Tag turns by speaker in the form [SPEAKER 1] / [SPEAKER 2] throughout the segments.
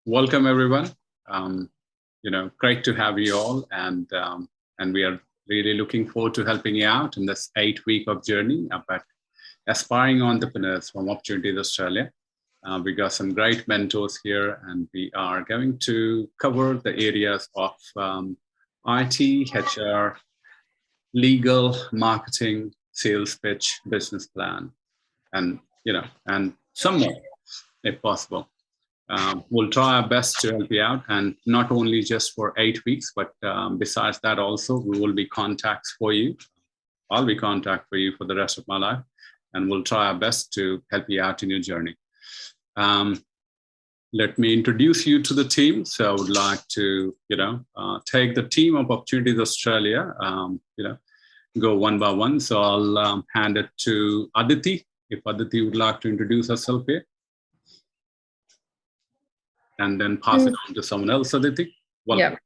[SPEAKER 1] Welcome everyone. Great to have you all, and we are really looking forward to helping you out in this 8 week of journey about aspiring entrepreneurs from Opportunities Australia. We got some great mentors here, and we are going to cover the areas of IT, HR, legal, marketing, sales pitch, business plan, and some more if possible. We'll try our best to help you out, and not only just for 8 weeks, but besides that also, we will be contacts for you. I'll be contact for you for the rest of my life, and we'll try our best to help you out in your journey. Let me introduce you to the team. So I would like to, take the team of Opportunities Australia, go one by one. So I'll hand it to Aditi, if Aditi would like to introduce herself here. And then pass it on to someone else, Aditi.
[SPEAKER 2] Welcome. Yeah.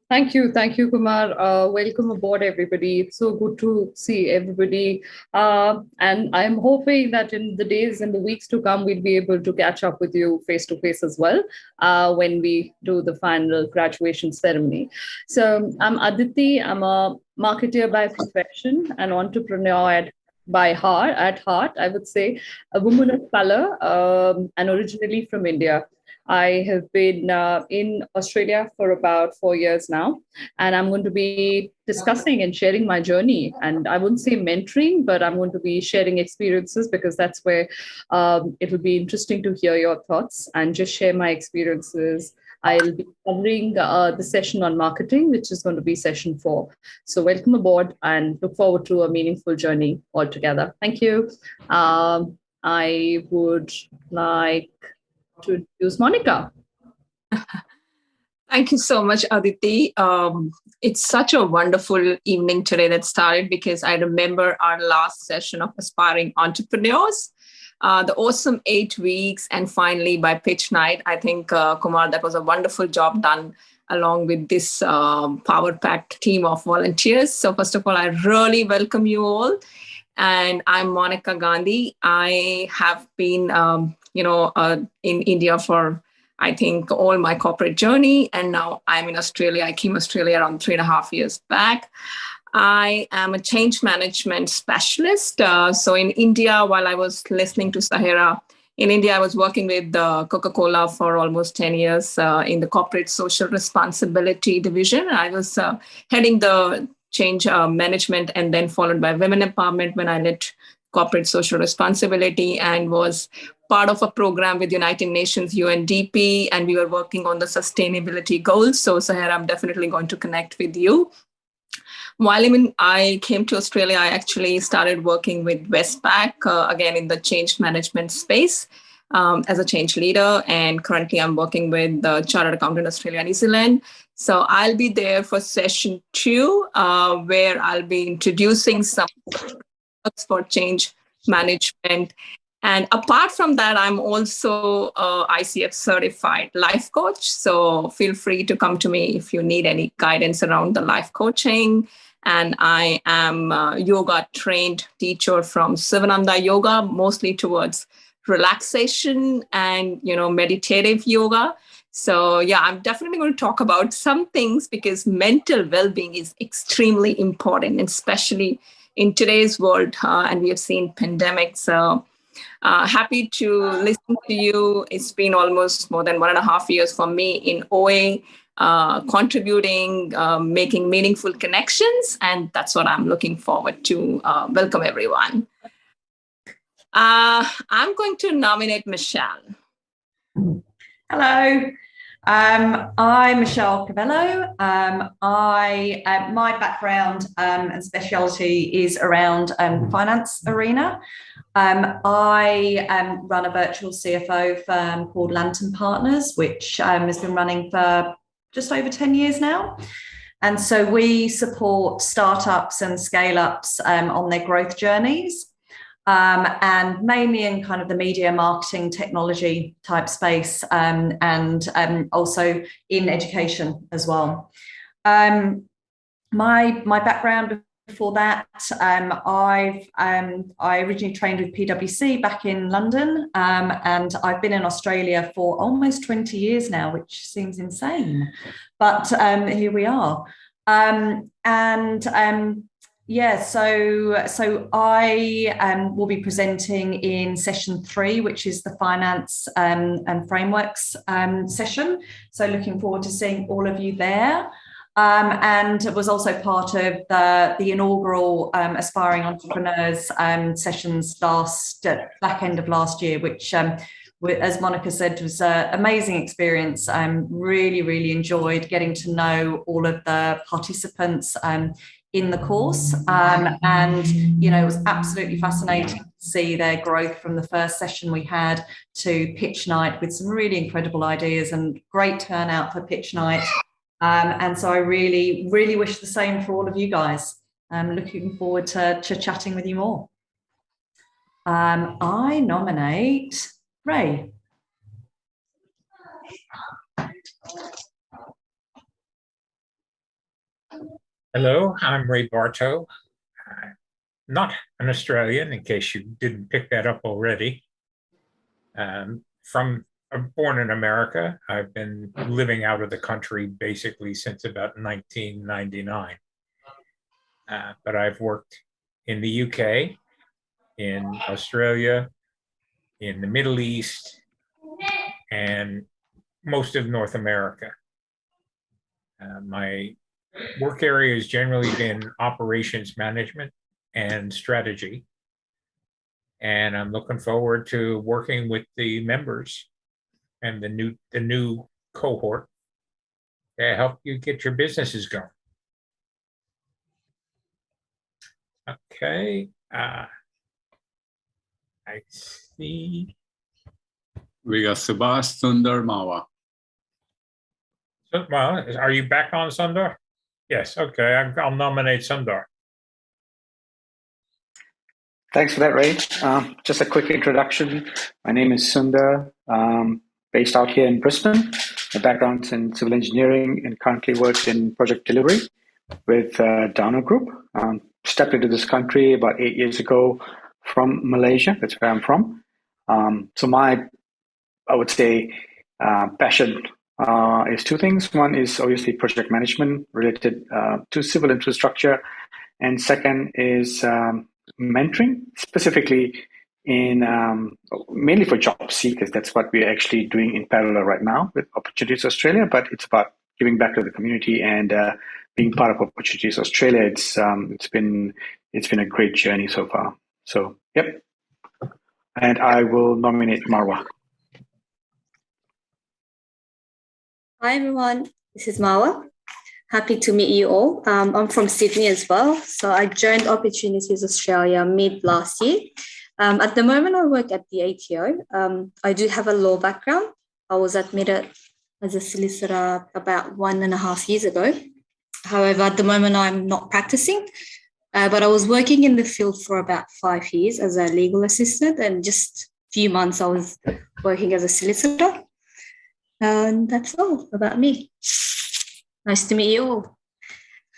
[SPEAKER 2] Thank you, Kumar. Welcome aboard, everybody. It's so good to see everybody. And I'm hoping that in the days and the weeks to come, we'll be able to catch up with you face to face as well when we do the final graduation ceremony. So I'm Aditi. I'm a marketer by profession, an entrepreneur by heart, I would say, a woman of color, and originally from India. I have been in Australia for about 4 years now, and I'm going to be discussing and sharing my journey. And I wouldn't say mentoring, but I'm going to be sharing experiences, because that's where it will be interesting to hear your thoughts and just share my experiences. I'll be covering the session on marketing, which is going to be session 4. So welcome aboard, and look forward to a meaningful journey altogether. Thank you. I would like to introduce Monica.
[SPEAKER 3] Thank you so much, Aditi. It's such a wonderful evening today that started, because I remember our last session of Aspiring Entrepreneurs, the awesome 8 weeks, and finally by pitch night. I think, Kumar, that was a wonderful job done along with this power-packed team of volunteers. So first of all, I really welcome you all. And I'm Monica Gandhi. I have been in India for, I think, all my corporate journey. And now I'm in Australia. I came to Australia around 3.5 years back. I am a change management specialist. So in India, while I was listening to Sahara, in India, I was working with Coca-Cola for almost 10 years in the corporate social responsibility division. I was heading the change management, and then followed by women empowerment when I led corporate social responsibility, and was part of a program with United Nations, UNDP, and we were working on the sustainability goals. So Sahara, I'm definitely going to connect with you. While I came to Australia, I actually started working with Westpac, again in the change management space as a change leader. And currently I'm working with the Chartered Accountant Australia, New Zealand. So I'll be there for session 2, where I'll be introducing some products for change management. And apart from that, I'm also ICF certified life coach. So feel free to come to me if you need any guidance around the life coaching. And I am a yoga trained teacher from Sivananda Yoga, mostly towards relaxation and, meditative yoga. So yeah, I'm definitely going to talk about some things, because mental well-being is extremely important, especially in today's world. And we have seen pandemic. So happy to listen to you. It's been almost more than 1.5 years for me in OA, contributing, making meaningful connections. And that's what I'm looking forward to. Welcome, everyone. I'm going to nominate Michelle.
[SPEAKER 4] Hello. I'm Michelle Cavello. My background and speciality is around finance arena. I run a virtual CFO firm called Lantern Partners, which has been running for just over 10 years now. And so we support startups and scale-ups on their growth journeys. And mainly in kind of the media marketing technology type space, and also in education as well. My background before that, I originally trained with PwC back in London, and I've been in Australia for almost 20 years now, which seems insane, but here we are. So I will be presenting in session 3, which is the finance and frameworks session. So looking forward to seeing all of you there. And it was also part of the inaugural Aspiring Entrepreneurs sessions back end of last year, which, as Monica said, was an amazing experience. Really, really enjoyed getting to know all of the participants in the course. And, you know, it was absolutely fascinating to see their growth from the first session we had to pitch night with some really incredible ideas and great turnout for pitch night. And so I really, really wish the same for all of you guys. I'm looking forward to chatting with you more. I nominate Ray.
[SPEAKER 5] Hello, I'm Ray Bartow. Not an Australian, in case you didn't pick that up already. I'm born in America. I've been living out of the country basically since about 1999. But I've worked in the UK, in Australia, in the Middle East, and most of North America. My work area has generally been operations management and strategy. And I'm looking forward to working with the members and the new cohort to help you get your businesses going. Okay, I see.
[SPEAKER 1] We got Subhash Sundar Mawa.
[SPEAKER 5] So, well, are you back on, Sundar? Yes, okay, I'll nominate Sundar.
[SPEAKER 6] Thanks for that, Ray. Just a quick introduction. My name is Sundar, based out here in Brisbane. My background's in civil engineering and currently work in project delivery with Dano Group. Stepped into this country about 8 years ago from Malaysia. That's where I'm from. So my, I would say, passion is two things. One is obviously project management related to civil infrastructure. And second is mentoring, specifically in mainly for job seekers. That's what we're actually doing in parallel right now with Opportunities Australia, but it's about giving back to the community and being part of Opportunities Australia. It's been a great journey so far. So, yep. And I will nominate Marwa.
[SPEAKER 7] Hi everyone, this is Marwa. Happy to meet you all. I'm from Sydney as well. So I joined Opportunities Australia mid last year. At the moment, I work at the ATO. I do have a law background. I was admitted as a solicitor about 1.5 years ago. However, at the moment, I'm not practicing. But I was working in the field for about 5 years as a legal assistant, and just a few months I was working as a solicitor. And that's all about me. Nice to meet you all.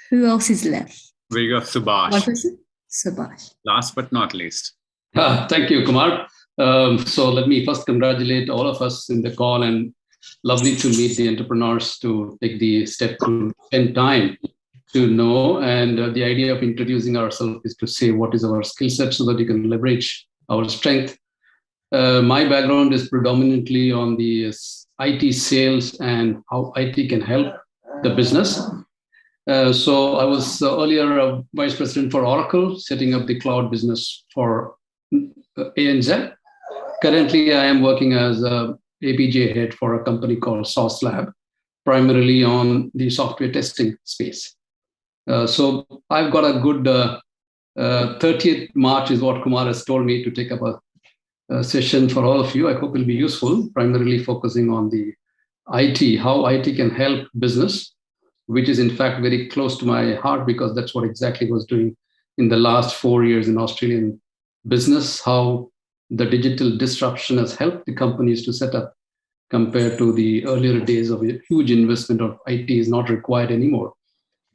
[SPEAKER 7] Who else is left?
[SPEAKER 1] We got Subhash.
[SPEAKER 7] One person? Subhash.
[SPEAKER 1] Last but not least.
[SPEAKER 8] Thank you, Kumar. So let me first congratulate all of us in the call, and lovely to meet the entrepreneurs to take the step to spend time to know. And the idea of introducing ourselves is to say what is our skill set so that you can leverage our strength. My background is predominantly on the IT sales and how IT can help the business. So I was earlier a vice president for Oracle, setting up the cloud business for ANZ. Currently, I am working as a APJ head for a company called Sauce Lab, primarily on the software testing space. So I've got a good 30th March is what Kumar has told me to take up a session for all of you. I hope it will be useful, primarily focusing on the IT, how IT can help business, which is in fact very close to my heart because that's what exactly I was doing in the last 4 years in Australian business, how the digital disruption has helped the companies to set up compared to the earlier days of a huge investment of IT is not required anymore.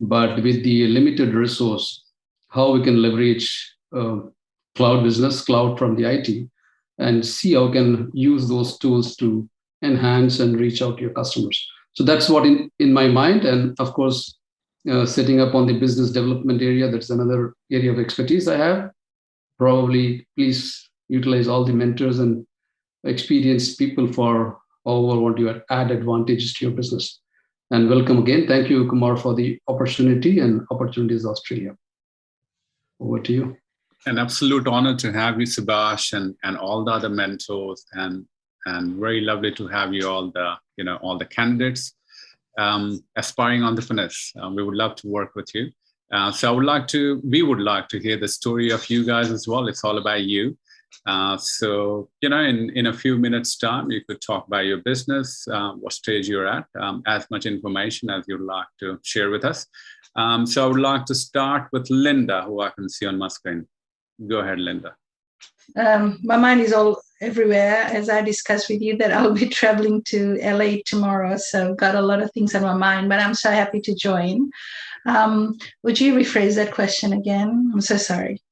[SPEAKER 8] But with the limited resource, how we can leverage cloud business, cloud from the IT, and see how we can use those tools to enhance and reach out to your customers. So that's what in my mind. And of course, setting up on the business development area, that's another area of expertise I have. Probably please utilize all the mentors and experienced people for however what you add advantages to your business. And welcome again. Thank you, Kumar, for the opportunity and Opportunities Australia. Over to you.
[SPEAKER 1] An absolute honor to have you, Subhash, and all the other mentors, and very lovely to have you all the candidates, aspiring entrepreneurs. We would love to work with you. So we would like to hear the story of you guys as well. It's all about you. So, in a few minutes time, you could talk about your business, what stage you're at, as much information as you'd like to share with us. So I would like to start with Linda, who I can see on my screen. Go ahead, Linda.
[SPEAKER 9] My mind is all everywhere, as I discussed with you that I'll be traveling to LA tomorrow. So I've got a lot of things on my mind, but I'm so happy to join. Would you rephrase that question again? I'm so sorry.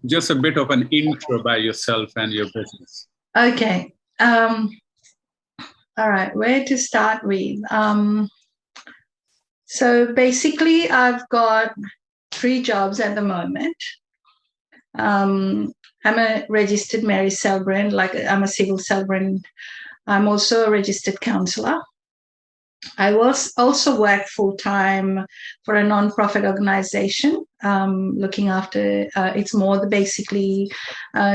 [SPEAKER 1] Just a bit of an intro by yourself and your business.
[SPEAKER 9] Okay. All right. Where to start with? So basically, I've got 3 jobs at the moment. I'm a registered Mary Selbrand, I'm a civil Selbrand. I'm also a registered counsellor. I also work full-time for a non-profit organization looking after, it's more basically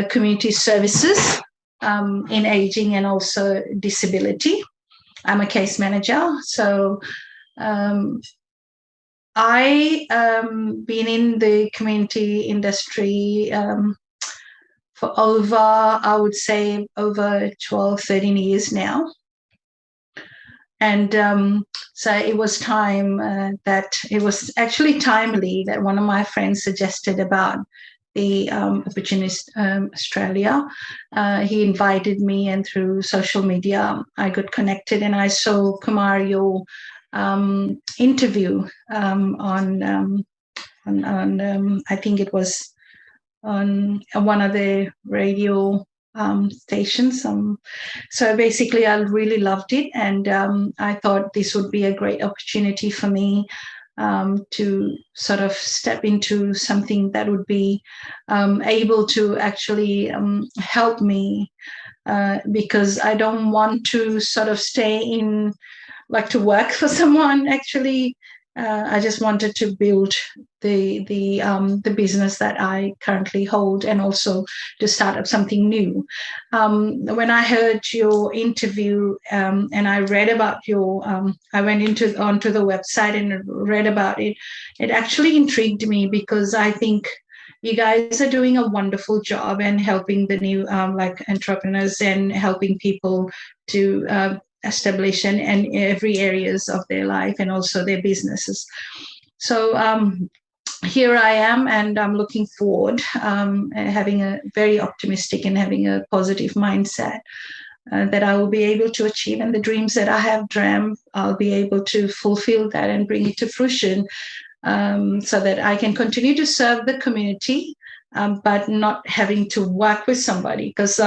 [SPEAKER 9] community services in aging and also disability. I'm a case manager. So I been in the community industry for over, I would say, over 12, 13 years now. And so it was time that it was actually timely that one of my friends suggested about the Opportunities Australia. He invited me, and through social media, I got connected, and I saw, Kumar, your interview on I think it was on one of the radio stations. So basically I really loved it, and I thought this would be a great opportunity for me to sort of step into something that would be able to actually help me because I don't want to sort of stay in, like, to work for someone. Actually, I just wanted to build the business that I currently hold, and also to start up something new. When I heard your interview and I read about your, I went onto the website and read about it. It actually intrigued me because I think you guys are doing a wonderful job and helping the new entrepreneurs and helping people to establish in every areas of their life and also their businesses. So here I am, and I'm looking forward, having a very optimistic and having a positive mindset that I will be able to achieve, and the dreams that I have dreamt, I'll be able to fulfill that and bring it to fruition, so that I can continue to serve the community, but not having to work with somebody, because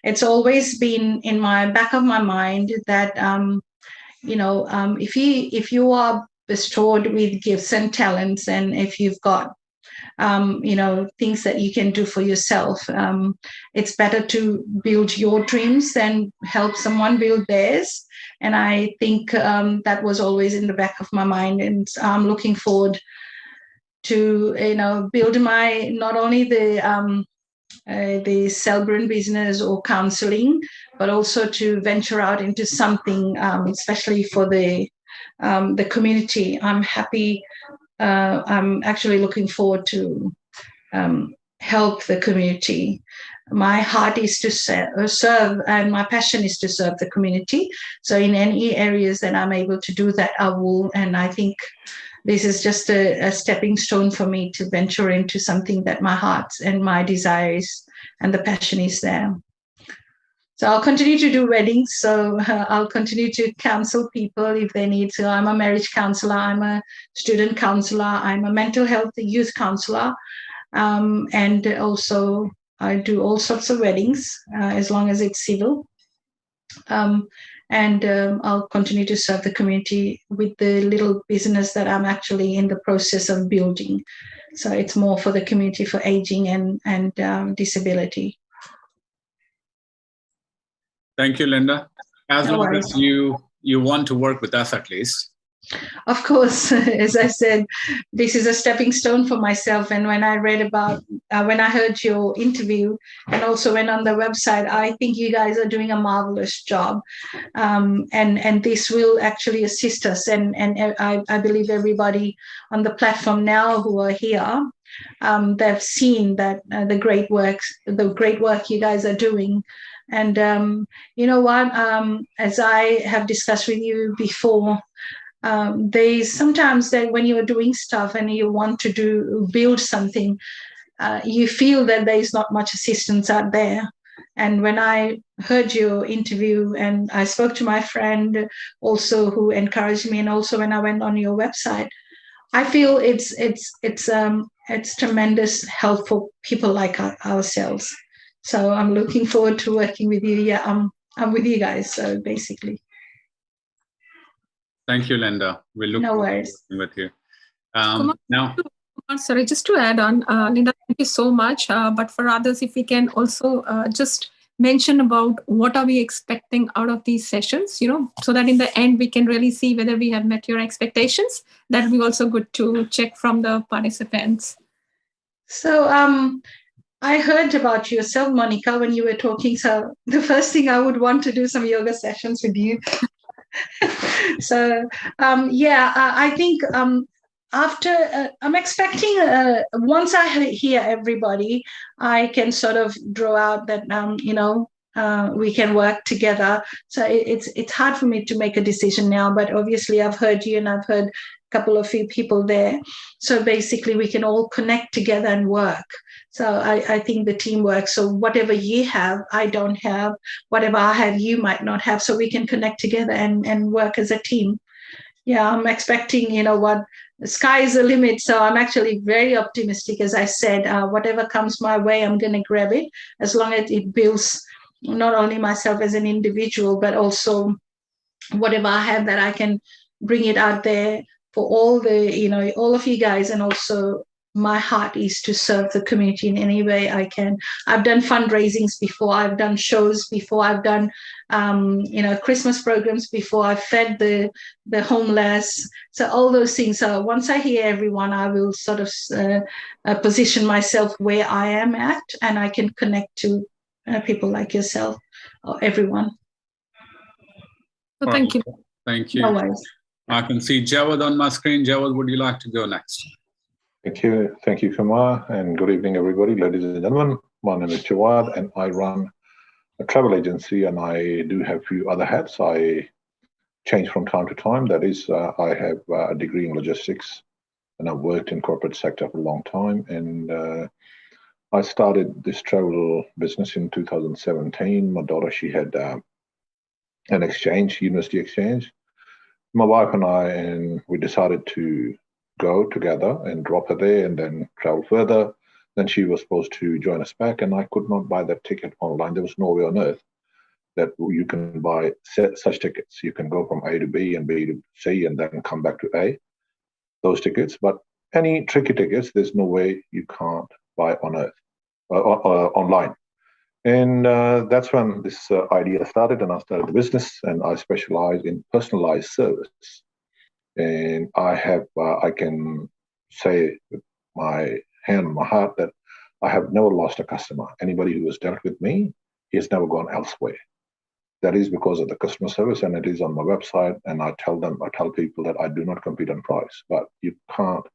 [SPEAKER 9] it's always been in my back of my mind that if you are bestowed with gifts and talents, and if you've got things that you can do for yourself, it's better to build your dreams than help someone build theirs. And I think that was always in the back of my mind, and I'm looking forward to build my, not only the Selbrand business or counseling, but also to venture out into something, especially for the community. I'm happy. I'm actually looking forward to help the community. My heart is to serve, and my passion is to serve the community. So in any areas that I'm able to do that, I will. And I think this is just a stepping stone for me to venture into something that my heart and my desires and the passion is there. So I'll continue to do weddings. So I'll continue to counsel people if they need to. I'm a marriage counselor. I'm a student counselor. I'm a mental health youth counselor. And also I do all sorts of weddings as long as it's civil. I'll continue to serve the community with the little business that I'm actually in the process of building. So it's more for the community for aging and disability.
[SPEAKER 1] Thank you, Linda. As
[SPEAKER 9] No
[SPEAKER 1] long
[SPEAKER 9] worries.
[SPEAKER 1] as you want to work with us at least.
[SPEAKER 9] Of course, as I said, this is a stepping stone for myself. And when I read about, when I heard your interview and also went on the website, I think you guys are doing a marvelous job. And this will actually assist us. And I believe everybody on the platform now who are here, they've seen that the great work you guys are doing. And you know what, as I have discussed with you before, there's sometimes that when you're doing stuff and you want to build something, you feel that there's not much assistance out there. And when I heard your interview and I spoke to my friend also who encouraged me, and also when I went on your website, I feel it's tremendous help for people like ourselves. So I'm looking forward to working with you. Yeah, I'm with you guys. So basically.
[SPEAKER 1] Thank you, Linda. We'll look
[SPEAKER 9] No
[SPEAKER 1] forward
[SPEAKER 9] worries.
[SPEAKER 1] to working with you.
[SPEAKER 3] Kumar, sorry, just to add on, Linda, thank you so much. But for others, if we can also just mention about what are we expecting out of these sessions, so that in the end we can really see whether we have met your expectations. That will be also good to check from the participants. So
[SPEAKER 9] I heard about yourself, Monica, when you were talking. So the first thing I would want to do some yoga sessions with you. So I think after I'm expecting once I hear everybody, I can sort of draw out that we can work together. So it's hard for me to make a decision now, but obviously I've heard you and I've heard a couple of few people there. So basically we can all connect together and work. So I think the team works. So whatever you have, I don't have. Whatever I have, you might not have. So we can connect together and work as a team. Yeah, I'm expecting, the sky is the limit. So I'm actually very optimistic. As I said, whatever comes my way, I'm going to grab it, as long as it builds not only myself as an individual, but also whatever I have that I can bring it out there for all all of you guys. And also my heart is to serve the community in any way I can. I've done fundraisings before. I've done shows before. I've done, Christmas programs before. I've fed the homeless. So all those things. So once I hear everyone, I will sort of position myself where I am at, and I can connect to people like yourself or everyone.
[SPEAKER 3] So thank you.
[SPEAKER 1] Thank you.
[SPEAKER 9] No worries.
[SPEAKER 1] I can see Jawad on my screen. Jawad, would you like to go next?
[SPEAKER 10] Thank you, Kumar, and good evening, everybody, ladies and gentlemen. My name is Jawad, and I run a travel agency, and I do have a few other hats. I change from time to time. That is, I have a degree in logistics, and I've worked in corporate sector for a long time. And I started this travel business in 2017. My daughter, she had an exchange, university exchange. My wife and we decided to go together and drop her there and then travel further. Then she was supposed to join us back, and I could not buy that ticket online. There was no way on earth that you can buy such tickets. You can go from A to B and B to C and then come back to A, those tickets. But any tricky tickets, there's no way you can't buy on earth, online. And that's when this idea started, and I started the business, and I specialize in personalized service. And I can say with my hand on my heart that I have never lost a customer. Anybody who has dealt with me, he has never gone elsewhere. That is because of the customer service, and it is on my website. And I tell people that I do not compete on price, but you can't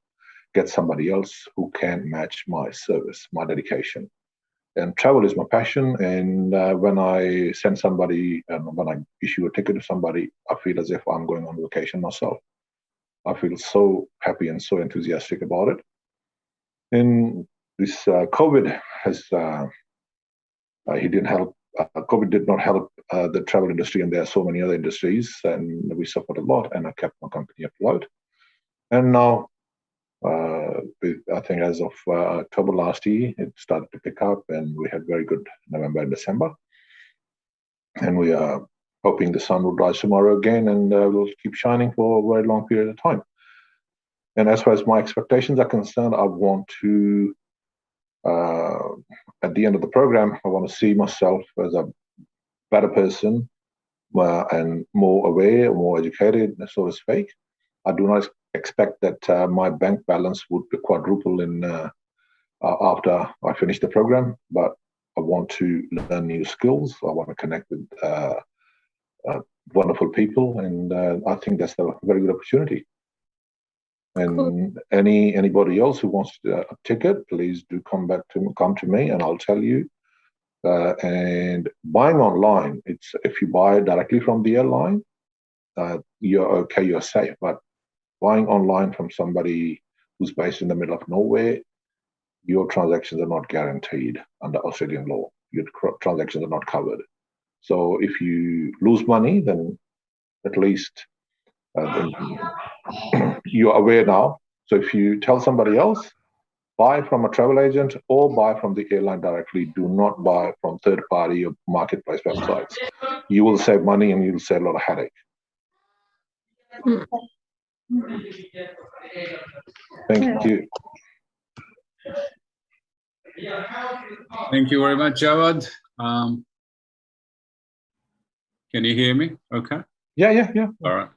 [SPEAKER 10] get somebody else who can match my service, my dedication. And travel is my passion. And when I send somebody, and when I issue a ticket to somebody, I feel as if I'm going on vacation myself. I feel so happy and so enthusiastic about it. And this COVID has, he didn't help COVID did not help the travel industry, and there are so many other industries, and we suffered a lot, and I kept my company afloat. And now, I think as of October last year, it started to pick up, and we had very good November and December. And we are hoping the sun will rise tomorrow again, and will keep shining for a very long period of time. And as far as my expectations are concerned, I want to, at the end of the program, I want to see myself as a better person and more aware, more educated, so to speak. I do not expect that my bank balance would quadruple in after I finish the program, but I want to learn new skills. I want to connect with wonderful people, and I think that's a very good opportunity. And cool. Anybody else who wants a ticket, please do come to me, and I'll tell you. And buying online, it's if you buy directly from the airline, you're okay, you're safe. But buying online from somebody who's based in the middle of nowhere, your transactions are not guaranteed under Australian law. Your transactions are not covered. So if you lose money, then at least you're aware now. So if you tell somebody else, buy from a travel agent or buy from the airline directly. Do not buy from third-party or marketplace websites. You will save money and you'll save a lot of headache. Thank you.
[SPEAKER 1] Thank you very much, Jawad. Can you hear me? Okay.
[SPEAKER 10] Yeah.
[SPEAKER 1] All right.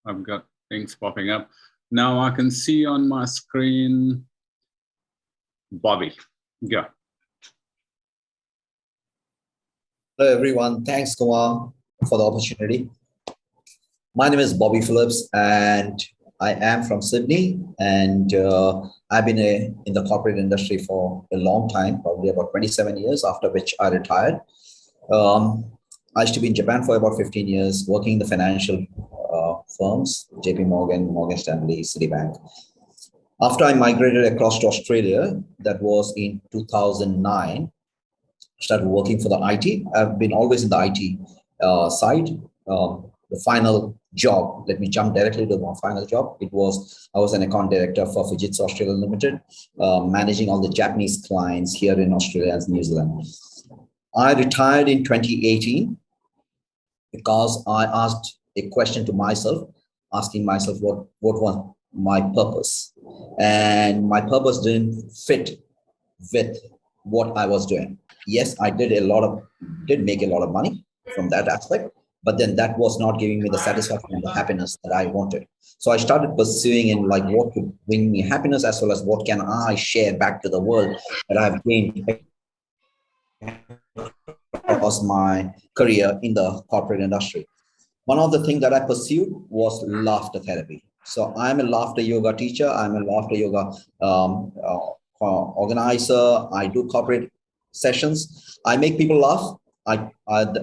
[SPEAKER 1] I've got things popping up. Now I can see on my screen, Bobby. Go.
[SPEAKER 11] Hello, everyone. Thanks, Kumar, for the opportunity. My name is Bobby Phillips, and I am from Sydney, and I've been in the corporate industry for a long time, probably about 27 years, after which I retired. I used to be in Japan for about 15 years, working in the financial firms, JP Morgan, Morgan Stanley, Citibank. After I migrated across to Australia, that was in 2009, started working for the IT. I've been always in the IT side. The final job, let me jump directly to my final job. I was an account director for Fujitsu Australia Limited, managing all the Japanese clients here in Australia and New Zealand. I retired in 2018 because I asked a question to myself, asking myself what was my purpose. And my purpose didn't fit with what I was doing. Yes, I did make a lot of money from that aspect, but then that was not giving me the satisfaction and the happiness that I wanted. So I started pursuing in like what could bring me happiness, as well as what can I share back to the world that I've gained across my career in the corporate industry. One of the things that I pursued was laughter therapy. So I'm a laughter yoga teacher. I'm a laughter yoga organizer. I do corporate sessions. I make people laugh,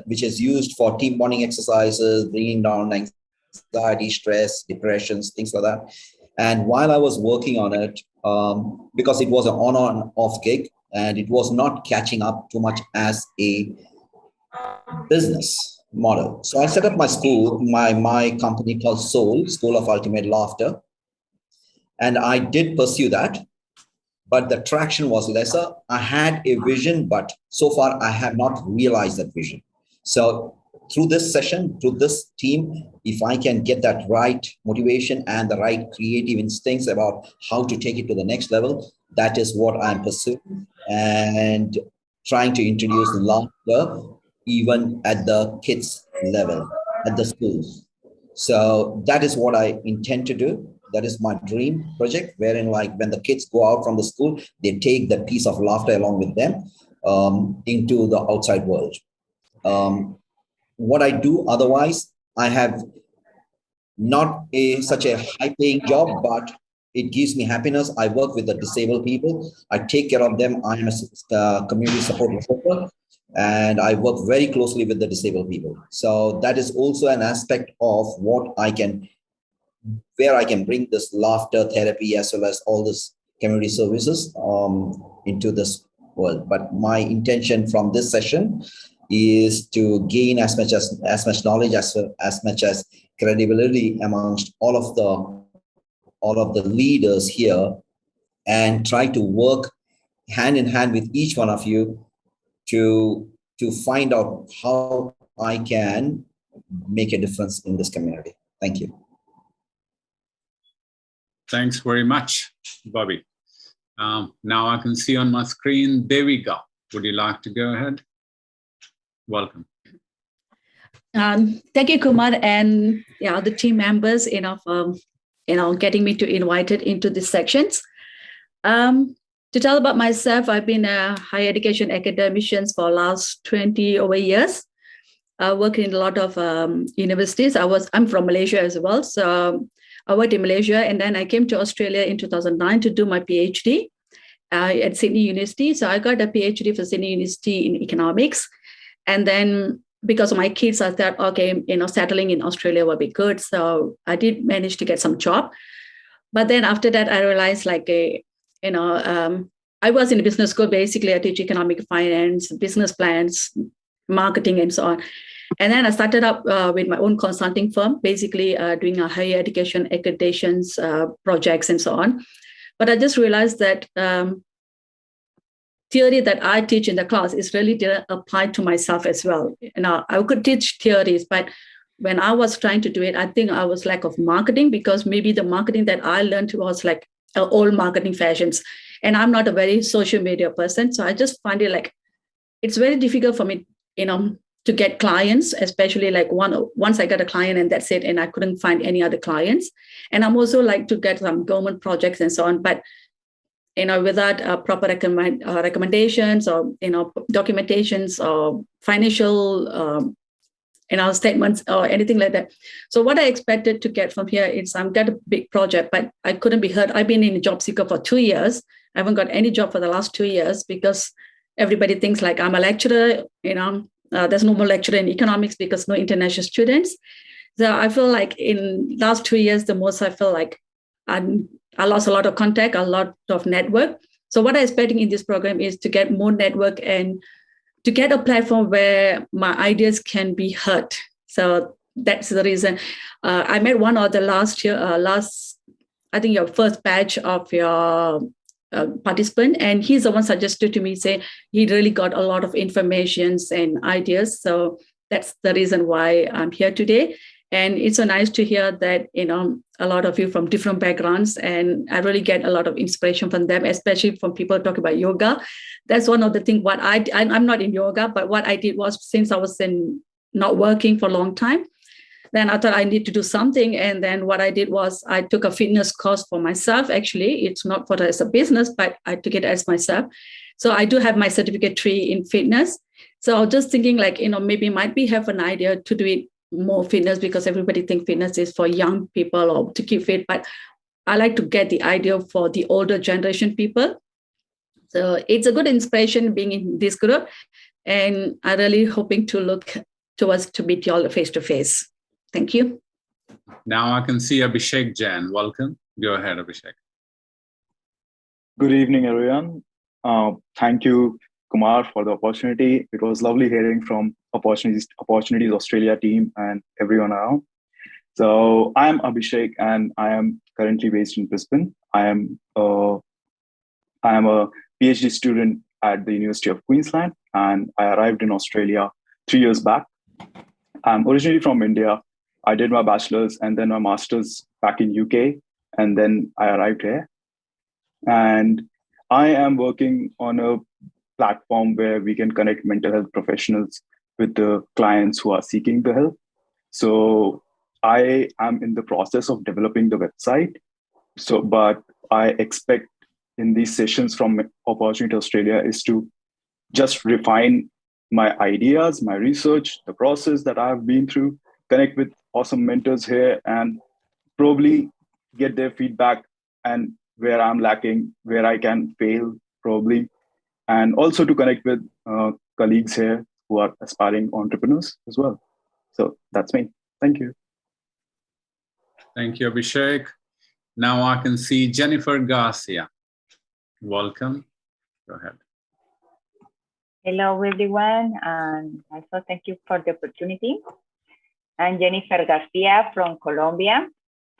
[SPEAKER 11] which is used for team bonding exercises, bringing down anxiety, stress, depressions, things like that. And while I was working on it, because it was an on and off gig, and it was not catching up too much as a business model. So I set up my school, my company called Soul, School of Ultimate Laughter. And I did pursue that, but the traction was lesser. I had a vision, but so far I have not realized that vision. So through this session, through this team, if I can get that right motivation and the right creative instincts about how to take it to the next level, that is what I'm pursuing, and trying to introduce laughter even at the kids level, at the schools. So that is what I intend to do. That is my dream project, wherein like when the kids go out from the school, they take that piece of laughter along with them into the outside world. What I do otherwise, I have not such a high-paying job, but it gives me happiness. I work with the disabled people. I take care of them. I am a community support worker, and I work very closely with the disabled people. So that is also an aspect of what I can, where I can bring this laughter therapy as well as all this community services into this world. But my intention from this session is to gain as much knowledge as much as credibility amongst all of the leaders here, and try to work hand in hand with each one of you to find out how I can make a difference in this community. Thank you.
[SPEAKER 1] Thanks very much, Bobby. Now I can see on my screen, Devika. Would you like to go ahead? Welcome.
[SPEAKER 12] Thank you, Kumar, and the team members, getting me to invited into these sections. To tell about myself, I've been a higher education academician for the last 20 over years. I work in a lot of universities. I'm from Malaysia as well, so I worked in Malaysia, and then I came to Australia in 2009 to do my PhD at Sydney University. So I got a PhD for Sydney University in economics, and then because of my kids, I thought, okay, settling in Australia would be good. So I did manage to get some job, but then after that, I realized I was in a business school. Basically, I teach economic finance, business plans, marketing, and so on. And then I started up with my own consulting firm, basically doing a higher education accreditations projects and so on. But I just realized that theory that I teach in the class is really didn't apply to myself as well. I could teach theories, but when I was trying to do it, I think I was lack of marketing, because maybe the marketing that I learned was like old marketing fashions. And I'm not a very social media person. So I just find it it's very difficult for me, to get clients, especially once I got a client and that's it, and I couldn't find any other clients. And I'm also like to get some government projects and so on, but without proper recommendations or documentations or financial statements or anything like that. So what I expected to get from here is I got a big project, but I couldn't be heard. I've been in a job seeker for 2 years. I haven't got any job for the last 2 years because everybody thinks like I'm a lecturer, there's no more lecturer in economics because no international students. So I feel like in last 2 years, the most I feel like I lost a lot of contact, a lot of network. So what I'm expecting in this program is to get more network and to get a platform where my ideas can be heard. So that's the reason. I met one other last year, I think your first batch of your participant, and he's the one suggested to me, say he really got a lot of informations and ideas. So that's the reason why I'm here today. And it's so nice to hear that, a lot of you from different backgrounds, and I really get a lot of inspiration from them, especially from people talking about yoga. That's one of the things I'm not in yoga, but what I did was, since I was not working for a long time, then I thought I need to do something. And then what I did was I took a fitness course for myself. Actually, it's not for as a business, but I took it as myself. So I do have my certificate 3 in fitness. So I was just thinking maybe might be have an idea to do it more fitness, because everybody thinks fitness is for young people or to keep fit. But I like to get the idea for the older generation people. So it's a good inspiration being in this group. And I'm really hoping to look towards to meet you all face to face. Thank you.
[SPEAKER 1] Now I can see Abhishek Jain. Welcome. Go ahead, Abhishek.
[SPEAKER 13] Good evening, everyone. Thank you, Kumar, for the opportunity. It was lovely hearing from Opportunities Australia team and everyone around. So I am Abhishek, and I am currently based in Brisbane. I am a PhD student at the University of Queensland, and I arrived in Australia 3 years back. I'm originally from India. I did my bachelor's and then my master's back in UK, and then I arrived here. And I am working on a platform where we can connect mental health professionals with the clients who are seeking the help. So I am in the process of developing the website. But I expect in these sessions from Opportunity Australia is to just refine my ideas, my research, the process that I've been through, connect with awesome mentors here, and probably get their feedback and where I'm lacking, where I can fail probably, and also to connect with colleagues here who are aspiring entrepreneurs as well. So that's me. Thank you.
[SPEAKER 1] Thank you, Abhishek. Now I can see Jennifer Garcia. Welcome. Go ahead.
[SPEAKER 14] Hello, everyone, and also thank you for the opportunity. I'm Jennifer Garcia from Colombia.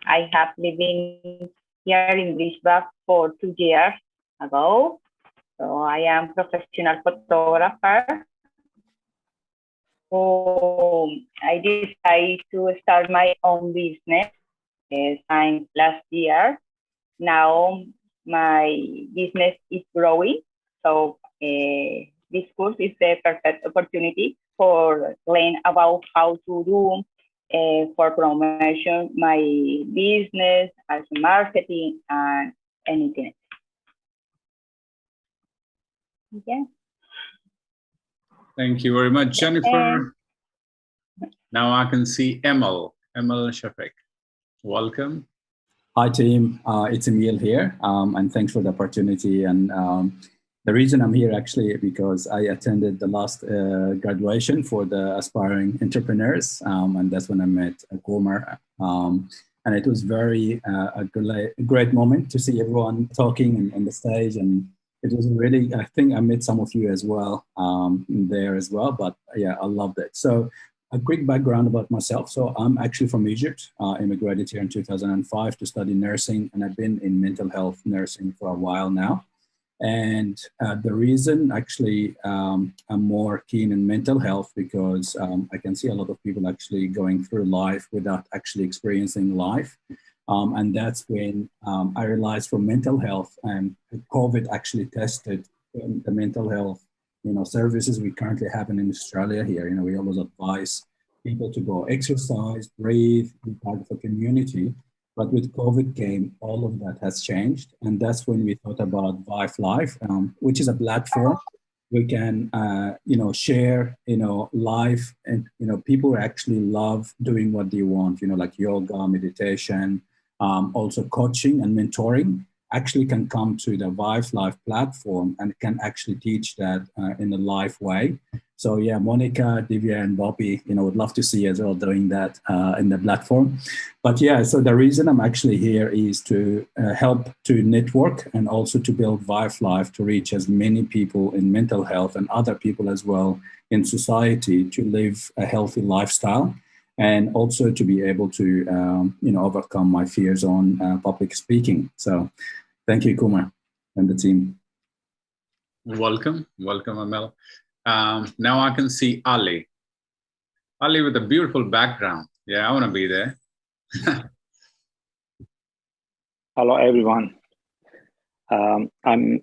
[SPEAKER 14] I have lived here in Brisbane for 2 years ago. So I am professional photographer. So I decided to start my own business since last year. Now my business is growing. So this course is the perfect opportunity for learn about how to do for promotion my business, as marketing, and anything. Yeah.
[SPEAKER 1] Thank you very much, Jennifer. Now I can see Emil Shafiq. Welcome.
[SPEAKER 15] Hi, team. It's Emil here, and thanks for the opportunity. And the reason I'm here actually because I attended the last graduation for the aspiring entrepreneurs, and that's when I met Kumar. And it was very a great moment to see everyone talking on the stage, and it was really, I think I met some of you as well there as well, but yeah, I loved it. So a quick background about myself. So I'm actually from Egypt, immigrated here in 2005 to study nursing, and I've been in mental health nursing for a while now. And the reason actually I'm more keen in mental health because I can see a lot of people actually going through life without actually experiencing life. And that's when I realized for mental health, and COVID actually tested the mental health, services we currently have in Australia here. We always advise people to go exercise, breathe, be part of a community. But with COVID came, all of that has changed. And that's when we thought about Vive Life, which is a platform we can, share, life. And, people actually love doing what they want, like yoga, meditation, also coaching and mentoring actually can come to the Vive Life platform and can actually teach that in a live way. So yeah, Monica, Divya, and Bobby, would love to see as well doing that in the platform. But yeah, so the reason I'm actually here is to help to network and also to build Vive Life to reach as many people in mental health and other people as well in society to live a healthy lifestyle, and also to be able to, overcome my fears on public speaking. So thank you, Kumar and the team.
[SPEAKER 1] Welcome, Amel. Now I can see Ali. Ali with a beautiful background. Yeah, I want to be there.
[SPEAKER 6] Hello, everyone. I'm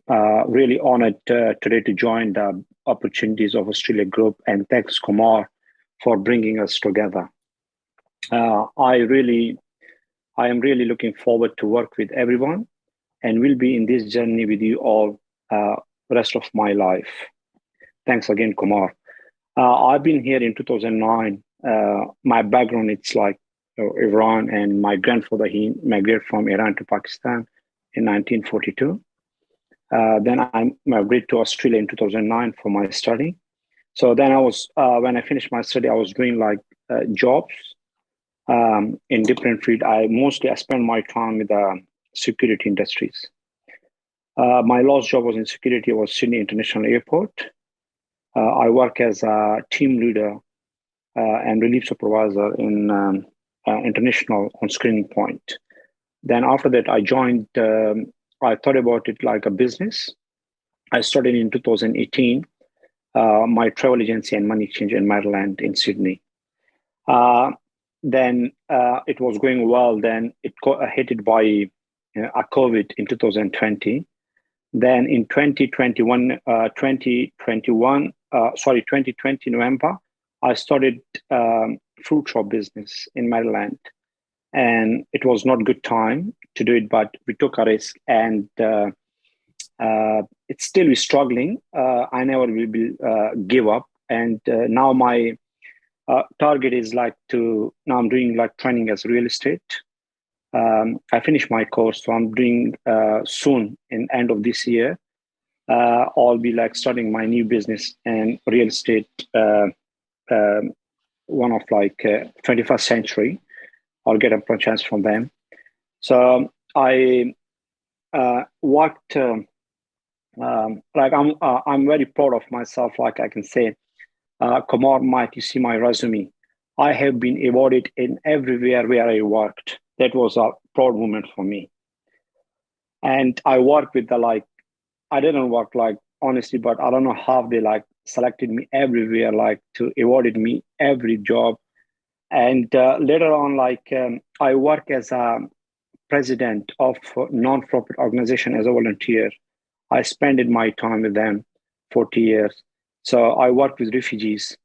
[SPEAKER 6] really honored today to join the Opportunities of Australia group, and thanks, Kumar, for bringing us together. I am really looking forward to work with everyone, and will be in this journey with you all rest of my life. Thanks again, Kumar. I've been here in 2009. My background, it's like Iran, and my grandfather, he migrated from Iran to Pakistan in 1942. Then I migrated to Australia in 2009 for my study. So then when I finished my study, I was doing like jobs in different fields. I spent my time with the security industries. My last job was in security, was Sydney International Airport. I work as a team leader and relief supervisor in international on screening point. Then after that, I joined, I thought about it like a business. I started in 2018, my travel agency and money exchange in Maryland in Sydney. Then it was going well. Then it got hit by a COVID in 2020. Then in 2020 November, I started fruit shop business in Maryland, and it was not good time to do it, but we took a risk, and it's still struggling. I never will give up, and now my target is now I'm doing like training as real estate. I finished my course, so I'm doing soon in end of this year. I'll be like starting my new business and real estate, one of like 21st century. I'll get a chance from them. So I worked I'm very proud of myself. Like I can say, Kumar, Mike, you see my resume. I have been awarded in everywhere where I worked. That was a proud moment for me. And I worked with I didn't work honestly, but I don't know how they selected me everywhere, to awarded me every job. And later on, I work as a president of a non-profit organization as a volunteer. I spent my time with them 40 years. So I work with refugees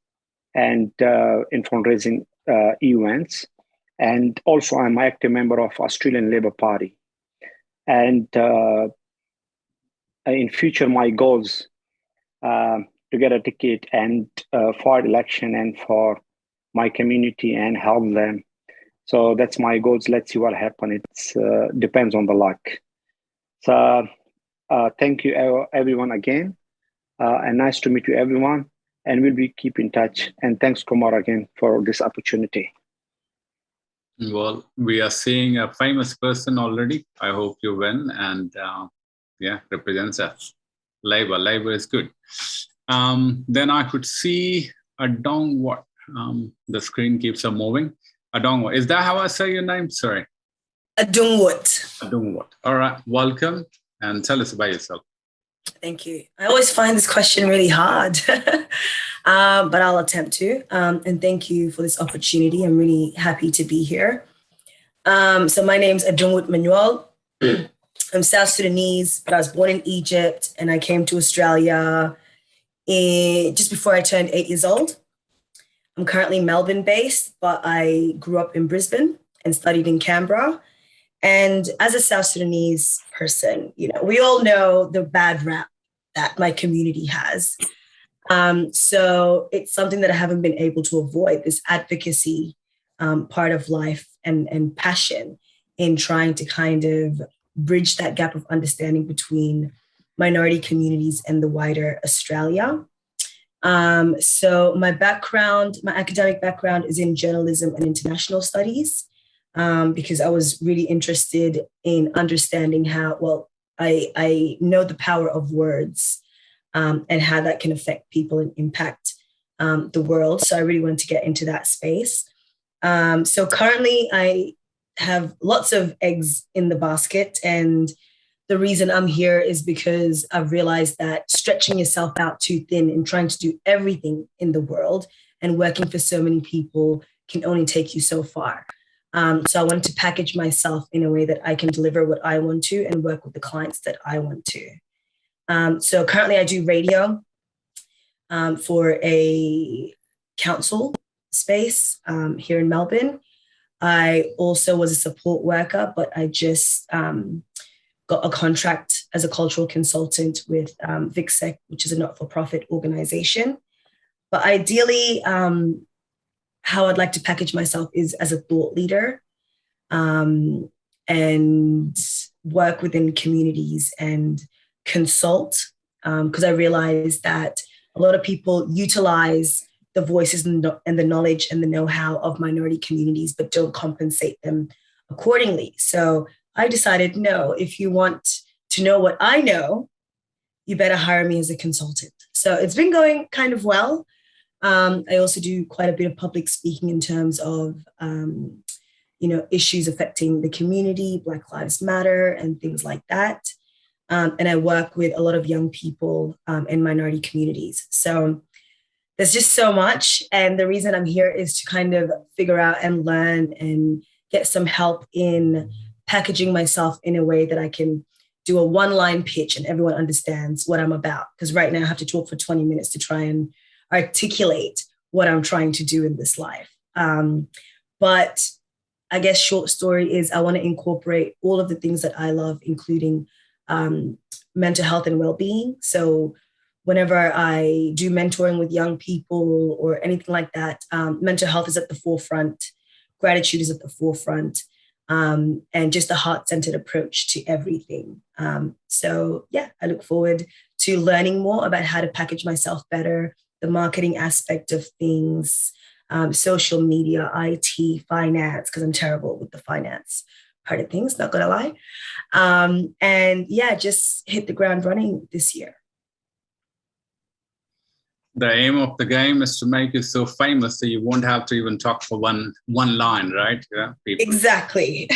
[SPEAKER 6] and in fundraising events. And also I'm an active member of Australian Labour Party. And in future, my goals to get a ticket and for election and for my community and help them. So that's my goals. Let's see what happens. It depends on the luck. So thank you everyone again. And nice to meet you everyone. And we'll be keep in touch. And thanks Kumar again for this opportunity.
[SPEAKER 1] Well, we are seeing a famous person already. I hope you win and represents us. Labor is good. Then I could see Adongwat. The screen keeps on moving. Adongwat, is that how I say your name? Sorry.
[SPEAKER 16] Adongwat.
[SPEAKER 1] All right, welcome and tell us about yourself.
[SPEAKER 16] Thank you. I always find this question really hard, but I'll attempt to. And thank you for this opportunity. I'm really happy to be here. So my name's Adongwat Manuel. I'm South Sudanese, but I was born in Egypt and I came to Australia just before I turned 8 years old. I'm currently Melbourne-based, but I grew up in Brisbane and studied in Canberra. And as a South Sudanese person, we all know the bad rap that my community has. So it's something that I haven't been able to avoid, this advocacy part of life and passion in trying to kind of bridge that gap of understanding between minority communities and the wider Australia. So my academic background is in journalism and international studies, because I was really interested in understanding how, I know the power of words and how that can affect people and impact the world. So I really wanted to get into that space. So currently I have lots of eggs in the basket, and the reason I'm here is because I've realized that stretching yourself out too thin and trying to do everything in the world and working for so many people can only take you so far. So I wanted to package myself in a way that I can deliver what I want to and work with the clients that I want to. So currently I do radio for a council space here in Melbourne. I also was a support worker, but I just got a contract as a cultural consultant with VICSEC, which is a not-for-profit organization. But ideally, how I'd like to package myself is as a thought leader and work within communities and consult, because I realize that a lot of people utilize the voices and the knowledge and the know-how of minority communities, but don't compensate them accordingly. So I decided, no, if you want to know what I know, you better hire me as a consultant. So it's been going kind of well. I also do quite a bit of public speaking in terms of, issues affecting the community, Black Lives Matter and things like that. And I work with a lot of young people in minority communities. So there's just so much. And the reason I'm here is to kind of figure out and learn and get some help in packaging myself in a way that I can do a one-line pitch and everyone understands what I'm about. Because right now I have to talk for 20 minutes to try and articulate what I'm trying to do in this life. But I guess short story is I want to incorporate all of the things that I love, including mental health and well-being. So whenever I do mentoring with young people or anything like that, mental health is at the forefront, gratitude is at the forefront, and just a heart-centered approach to everything. So yeah, I look forward to learning more about how to package myself better, the marketing aspect of things, social media, IT, finance, because I'm terrible with the finance part of things, not gonna lie. And yeah, just hit the ground running this year.
[SPEAKER 1] The aim of the game is to make you so famous that you won't have to even talk for one line, right? Yeah, people.
[SPEAKER 16] Exactly.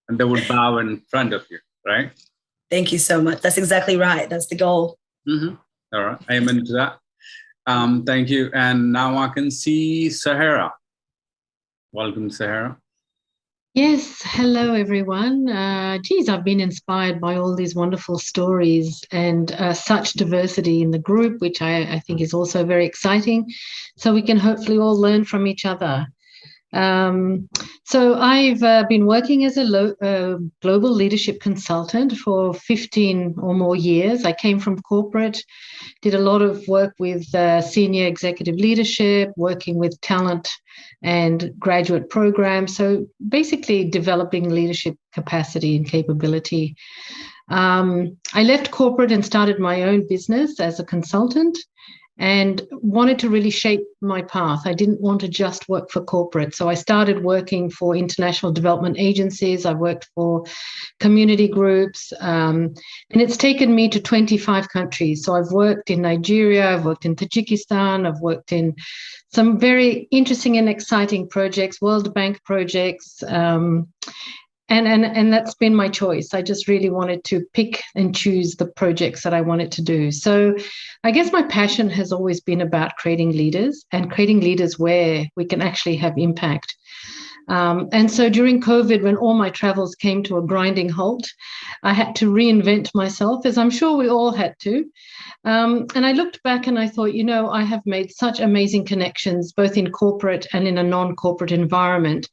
[SPEAKER 1] And they would bow in front of you, right?
[SPEAKER 16] Thank you so much. That's exactly right. That's the goal.
[SPEAKER 1] Mm-hmm. All right. Amen to that. Thank you. And now I can see Sahara. Welcome, Sahara.
[SPEAKER 17] Yes, hello everyone. Geez, I've been inspired by all these wonderful stories and such diversity in the group, which I think is also very exciting. So we can hopefully all learn from each other. So I've been working as a global leadership consultant for 15 or more years. I came from corporate, did a lot of work with senior executive leadership, working with talent and graduate programs. So basically developing leadership capacity and capability. I left corporate and started my own business as a consultant and wanted to really shape my path. I didn't want to just work for corporate. So I started working for international development agencies. I worked for community groups, and it's taken me to 25 countries. So I've worked in Nigeria, I've worked in Tajikistan, I've worked in some very interesting and exciting projects, World Bank projects, and that's been my choice. I just really wanted to pick and choose the projects that I wanted to do. So I guess my passion has always been about creating leaders and creating leaders where we can actually have impact. And so during COVID, when all my travels came to a grinding halt, I had to reinvent myself, as I'm sure we all had to. And I looked back and I thought, you know, I have made such amazing connections, both in corporate and in a non-corporate environment.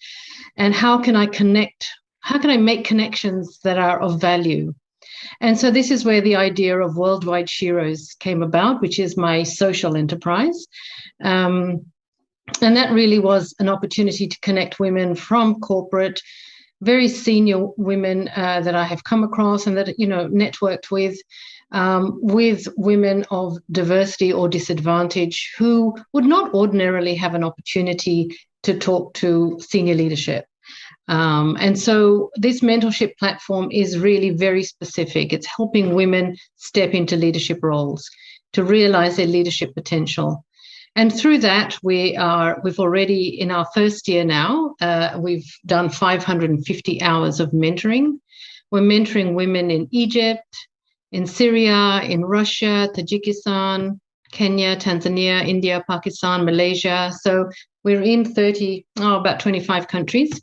[SPEAKER 17] And how can I make connections that are of value? And so this is where the idea of Worldwide Sheroes came about, which is my social enterprise. And that really was an opportunity to connect women from corporate, very senior women that I have come across and that, you know, networked with women of diversity or disadvantage who would not ordinarily have an opportunity to talk to senior leadership. And so this mentorship platform is really very specific. It's helping women step into leadership roles to realize their leadership potential. And through that, we've already, in our first year now, we've done 550 hours of mentoring. We're mentoring women in Egypt, in Syria, in Russia, Tajikistan, Kenya, Tanzania, India, Pakistan, Malaysia. So we're in about 25 countries.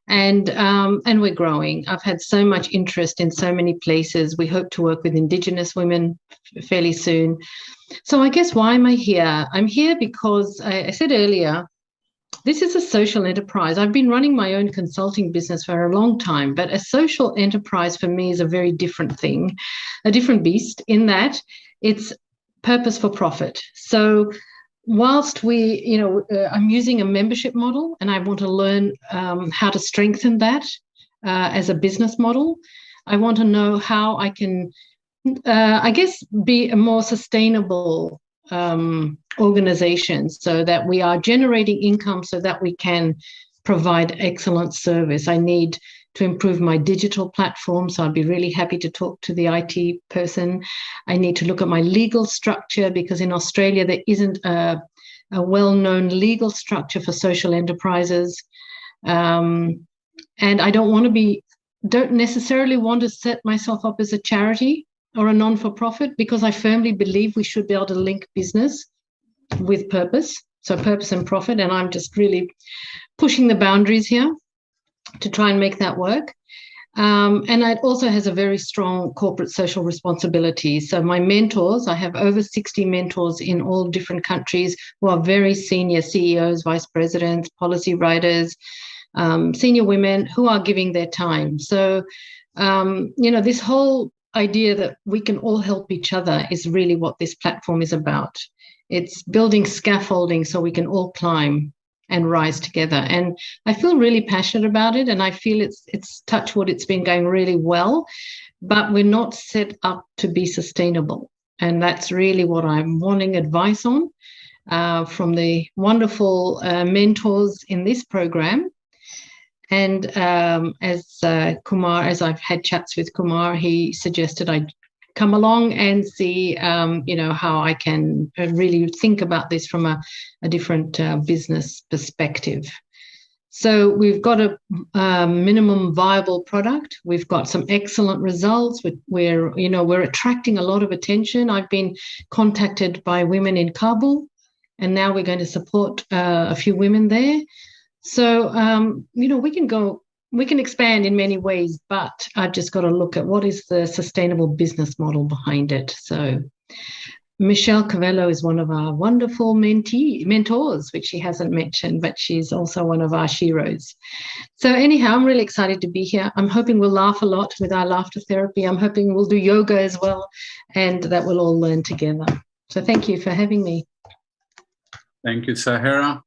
[SPEAKER 17] And we're growing. I've had so much interest in so many places. We hope to work with Indigenous women fairly soon. So I guess why am I here? I'm here because I said earlier, this is a social enterprise. I've been running my own consulting business for a long time, but a social enterprise for me is a very different thing, a different beast in that it's purpose for profit. So whilst I'm using a membership model and I want to learn how to strengthen that as a business model, I want to know how I can, be a more sustainable organization so that we are generating income so that we can provide excellent service. I need to improve my digital platform, so I'd be really happy to talk to the IT person. I need to look at my legal structure because in Australia there isn't a well-known legal structure for social enterprises. And I don't necessarily want to set myself up as a charity or a non-for-profit because I firmly believe we should be able to link business with purpose, so purpose and profit, and I'm just really pushing the boundaries here to try and make that work. And it also has a very strong corporate social responsibility. So my mentors, I have over 60 mentors in all different countries who are very senior CEOs, vice presidents, policy writers, senior women who are giving their time. So, this whole idea that we can all help each other is really what this platform is about. It's building scaffolding so we can all climb and rise together. And I feel really passionate about it. And I feel it's touch wood, it's been going really well, but we're not set up to be sustainable. And that's really what I'm wanting advice on from the wonderful mentors in this program. And as I've had chats with Kumar, he suggested I come along and see, how I can really think about this from a different business perspective. So we've got a minimum viable product. We've got some excellent results. We're attracting a lot of attention. I've been contacted by women in Kabul, and now we're going to support a few women there. So, we can expand in many ways, but I've just got to look at what is the sustainable business model behind it. So Michelle Cavello is one of our wonderful mentors, which she hasn't mentioned, but she's also one of our sheroes. So anyhow, I'm really excited to be here. I'm hoping we'll laugh a lot with our laughter therapy. I'm hoping we'll do yoga as well, and that we'll all learn together. So thank you for having me.
[SPEAKER 1] Thank you, Sahara.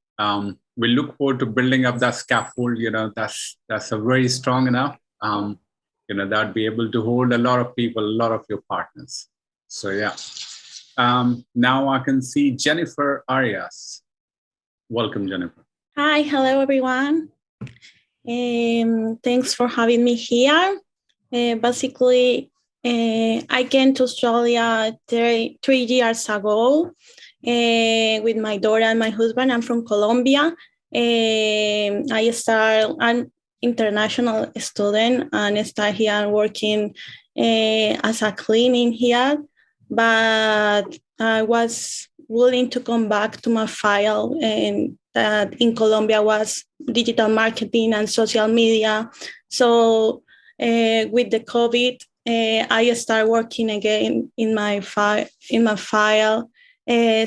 [SPEAKER 1] We look forward to building up that scaffold. That's a very strong enough, that'd be able to hold a lot of people, a lot of your partners. So yeah. Now I can see Jennifer Arias. Welcome, Jennifer.
[SPEAKER 18] Hi, hello everyone. Thanks for having me here. Basically, I came to Australia 3 years ago with my daughter and my husband. I'm from Colombia. I'm international student and I started here working as a cleaning here. But I was willing to come back to my file, and that in Colombia was digital marketing and social media. So with the COVID, I started working again in my file.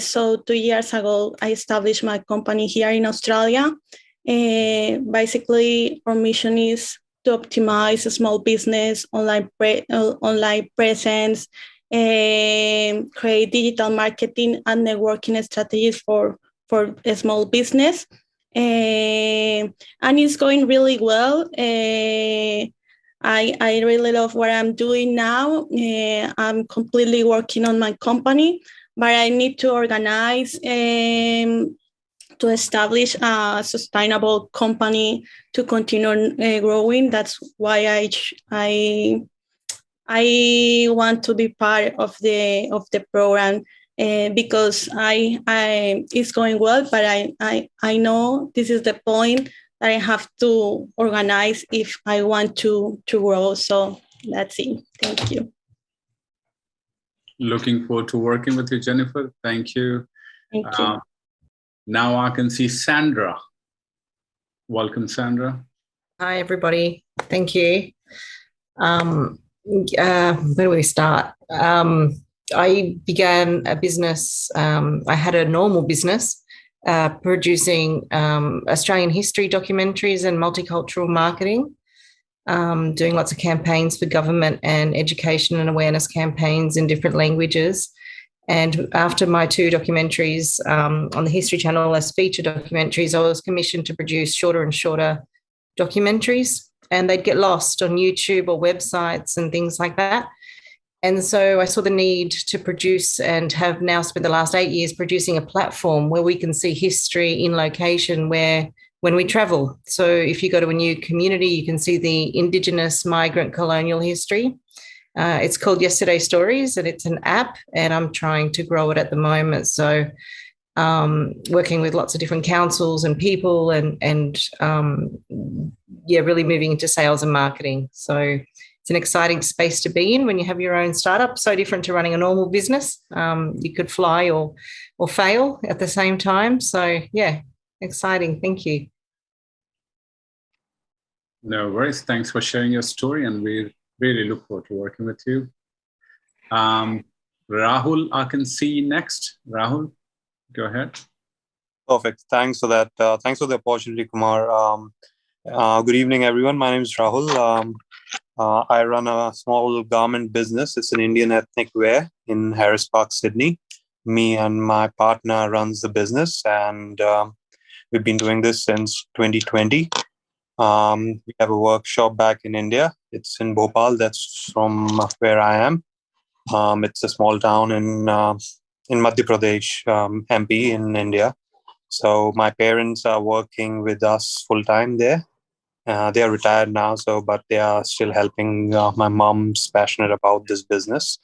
[SPEAKER 18] So 2 years ago, I established my company here in Australia. Basically, our mission is to optimize a small business, online presence, create digital marketing and networking strategies for a small business. And it's going really well. I really love what I'm doing now. I'm completely working on my company, but I need to organize to establish a sustainable company to continue growing. That's why I want to be part of the program because it's going well, but I know this is the point that I have to organize if I want to grow. So that's it. Thank you.
[SPEAKER 1] Looking forward to working with you, Jennifer. Thank you.
[SPEAKER 18] Thank you.
[SPEAKER 1] Now I can see Sandra. Welcome, Sandra.
[SPEAKER 19] Hi, everybody. Thank you. Where do we start? I began a business. I had a normal business producing Australian history documentaries and multicultural marketing, doing lots of campaigns for government and education and awareness campaigns in different languages. And after my 2 documentaries on the History Channel as feature documentaries, I was commissioned to produce shorter and shorter documentaries, and they'd get lost on YouTube or websites and things like that. And so I saw the need to produce and have now spent the last 8 years producing a platform where we can see history in location when we travel. So if you go to a new community, you can see the Indigenous migrant colonial history. It's called Yesterday Stories, and it's an app, and I'm trying to grow it at the moment. So working with lots of different councils and people and really moving into sales and marketing. So it's an exciting space to be in when you have your own startup. So different to running a normal business. You could fly or fail at the same time. So yeah, exciting. Thank you.
[SPEAKER 1] No worries. Thanks for sharing your story, and we really look forward to working with you. Rahul, I can see next. Rahul, go ahead.
[SPEAKER 20] Perfect. Thanks for that. Thanks for the opportunity, Kumar. Good evening, everyone. My name is Rahul. I run a small garment business. It's an Indian ethnic wear in Harris Park, Sydney. Me and my partner runs the business, and we've been doing this since 2020. We have a workshop back in India. It's in Bhopal. That's from where I am. It's a small town in Madhya Pradesh, MP in India. So my parents are working with us full time there. They are retired now, but they are still helping. My mom's passionate about this business.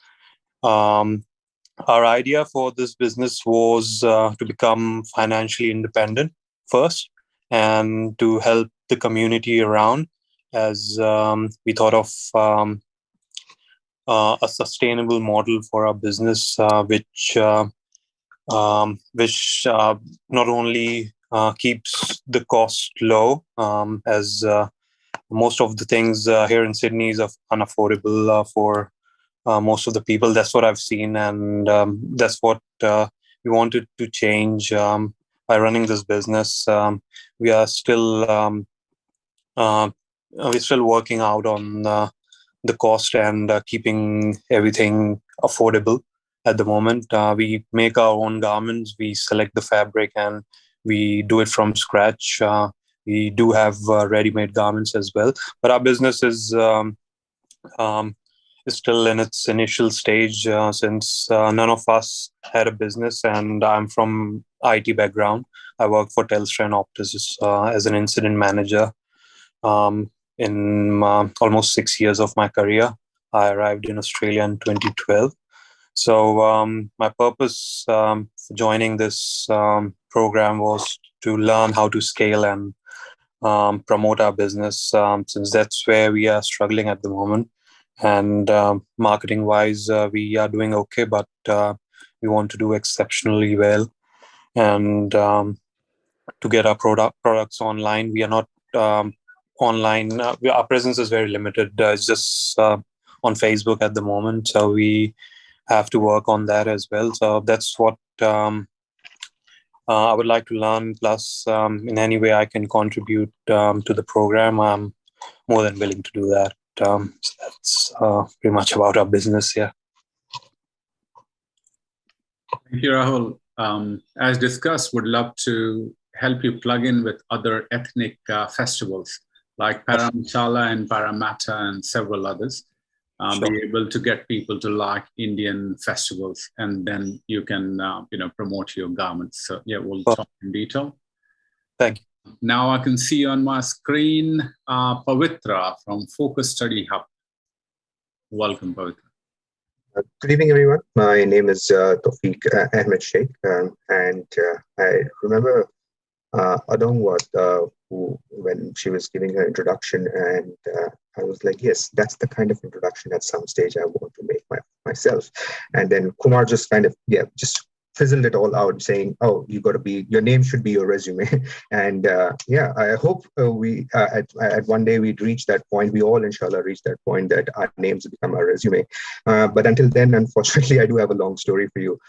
[SPEAKER 20] Our idea for this business was to become financially independent first and to help the community around, as we thought of a sustainable model for our business, which not only keeps the cost low, as most of the things here in Sydney is unaffordable for most of the people. That's what I've seen, and that's what we wanted to change by running this business. We are still we're still working out on the cost and keeping everything affordable at the moment. We make our own garments, we select the fabric, and we do it from scratch. We do have ready-made garments as well, but our business is still in its initial stage, since none of us had a business, and I'm from IT background. I work for Telstra and Optus as an incident manager. In almost 6 years of my career, I arrived in Australia in 2012. So my purpose for joining this program was to learn how to scale and promote our business, since that's where we are struggling at the moment. And marketing wise, we are doing okay, but we want to do exceptionally well. And to get our products online, we are not online. Our presence is very limited. It's just on Facebook at the moment. So we have to work on that as well. So that's what I would like to learn. Plus, in any way I can contribute to the program, I'm more than willing to do that. So that's pretty much about our business. Yeah.
[SPEAKER 1] Thank you, Rahul. As discussed, would love to help you plug in with other ethnic festivals like Paramatala and Parramatta and several others.
[SPEAKER 20] Sure.
[SPEAKER 1] Be able to get people to like Indian festivals, and then you can promote your garments. So yeah, we'll talk in detail.
[SPEAKER 20] Thank you.
[SPEAKER 1] Now I can see on my screen Pavitra from Focus Study Hub. Welcome, Pavitra.
[SPEAKER 21] Good evening, everyone. My name is Tawfiq Ahmed Sheikh, and I remember Adongwat, who, when she was giving her introduction, and I was like, yes, that's the kind of introduction at some stage I want to make myself. And then Kumar just kind of, just fizzled it all out, saying, oh, your name should be your resume. And I hope we at one day we'd reach that point. We all, inshallah, reach that point that our names become our resume. But until then, unfortunately, I do have a long story for you.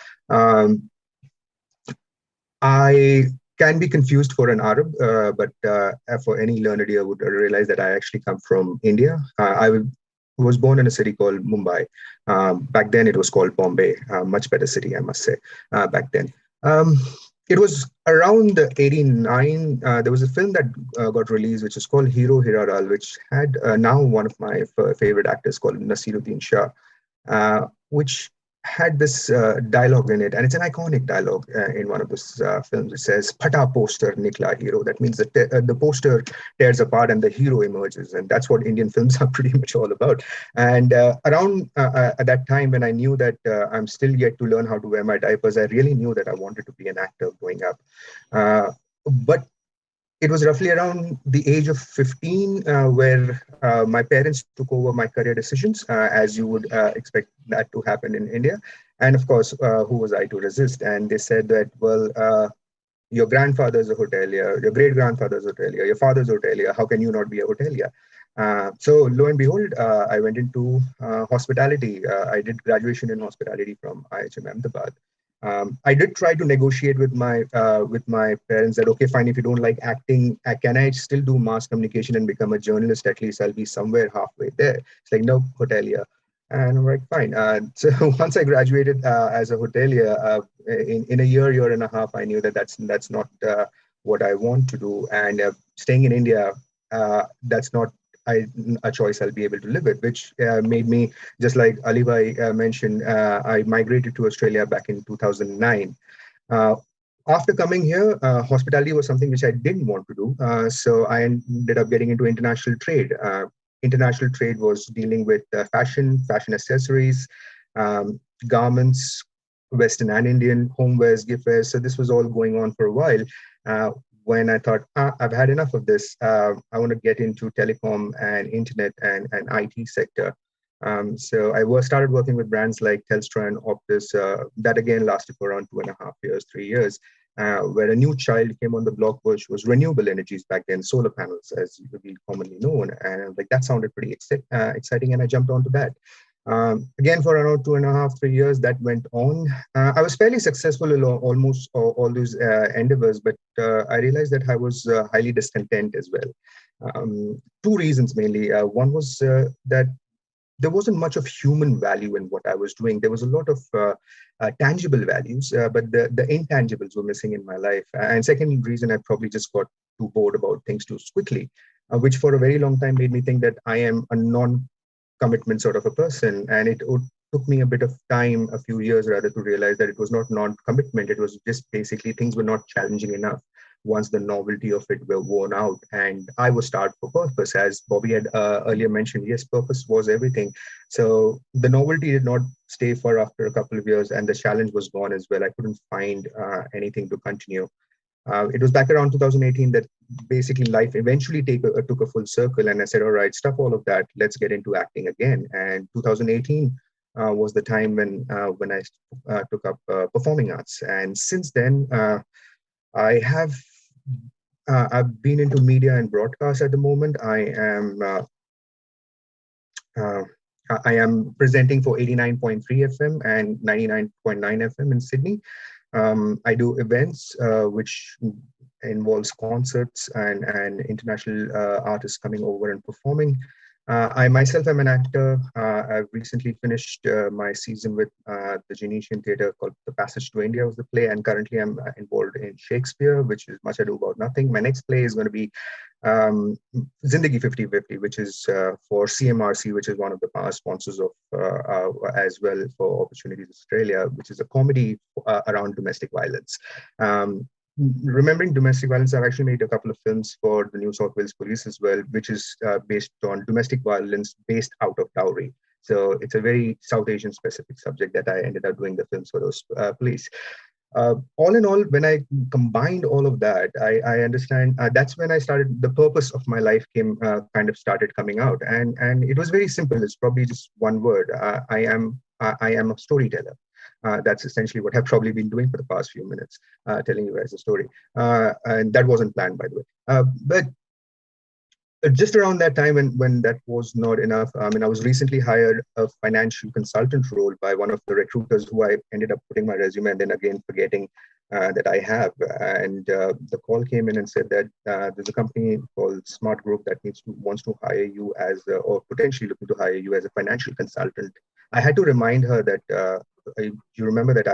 [SPEAKER 21] I can be confused for an Arab, but for any learned ear would realize that I actually come from India. I was born in a city called Mumbai. Back then it was called Bombay, much better city, I must say, back then. It was around 89, there was a film that got released, which is called Hero Hiraral, which had now one of my favorite actors called Nasiruddin Shah, which had this dialogue in it, and it's an iconic dialogue in one of those films. It says, "Phata poster nikla hero." That means that the poster tears apart and the hero emerges, and that's what Indian films are pretty much all about. And around at that time, when I knew that I'm still yet to learn how to wear my diapers, I really knew that I wanted to be an actor growing up. But it was roughly around the age of 15 where my parents took over my career decisions, as you would expect that to happen in India. And of course, who was I to resist? And they said that, well, your grandfather's a hotelier, your great-grandfather's a hotelier, your father's a hotelier, how can you not be a hotelier? So lo and behold, I went into hospitality. I did graduation in hospitality from IHM Ahmedabad. I did try to negotiate with my parents that, okay, fine, if you don't like acting, can I still do mass communication and become a journalist? At least I'll be somewhere halfway there. It's like, no, hotelier. And I'm like, fine. So once I graduated as a hotelier, in a year and a half, I knew that that's not what I want to do. And staying in India, that's not a choice I'll be able to live with, which made me, just like Ali Bhai mentioned, I migrated to Australia back in 2009. After coming here, hospitality was something which I didn't want to do. So I ended up getting into international trade. International trade was dealing with fashion accessories, garments, Western and Indian, homewares, giftwares. So this was all going on for a while. When I thought, I've had enough of this. I want to get into telecom and internet and IT sector. So I started working with brands like Telstra and Optus. That again lasted for around 2.5 years, 3 years, where a new child came on the block, which was renewable energies back then, solar panels, as we commonly known. And like that sounded pretty exciting, and I jumped onto that. Again, for around 2.5, 3 years, that went on. I was fairly successful in almost all those endeavors, but I realized that I was highly discontent as well. Two reasons mainly. One was that there wasn't much of human value in what I was doing. There was a lot of tangible values, but the intangibles were missing in my life. And second reason, I probably just got too bored about things too quickly, which for a very long time made me think that I am a non-commitment sort of a person. And it took me a bit of time, a few years rather, to realize that it was not non-commitment. It was just basically things were not challenging enough once the novelty of it were worn out. And I was starved for purpose. As Bobby had earlier mentioned, yes, purpose was everything. So the novelty did not stay for after a couple of years, and the challenge was gone as well. I couldn't find anything to continue. It was back around 2018 that basically life eventually took a full circle, and I said, all right, stop all of that. Let's get into acting again. And 2018 was the time when I took up performing arts. And since then, I've been into media and broadcast at the moment. I am presenting for 89.3 FM and 99.9 FM in Sydney. I do events which involves concerts and international artists coming over and performing. I myself am an actor. I've recently finished my season with the Genesian Theatre called The Passage to India was the play, and currently I'm involved in Shakespeare, which is Much Ado About Nothing. My next play is going to be Zindagi 50/50, which is for CMRC, which is one of the power sponsors of as well for Opportunities Australia, which is a comedy around domestic violence. Remembering domestic violence, I've actually made a couple of films for the New South Wales Police as well, which is based on domestic violence based out of dowry. So it's a very South Asian specific subject that I ended up doing the films for those police. All in all, when I combined all of that, I understand that's when I started, the purpose of my life kind of started coming out. And it was very simple. It's probably just one word. I am a storyteller. That's essentially what I've probably been doing for the past few minutes, telling you guys a story. And that wasn't planned, by the way. But just around that time when that was not enough, I was recently hired a financial consultant role by one of the recruiters who I ended up putting my resume and then again forgetting that I have. And the call came in and said that there's a company called Smart Group that wants to hire you or potentially looking to hire you as a financial consultant. I had to remind her that you remember that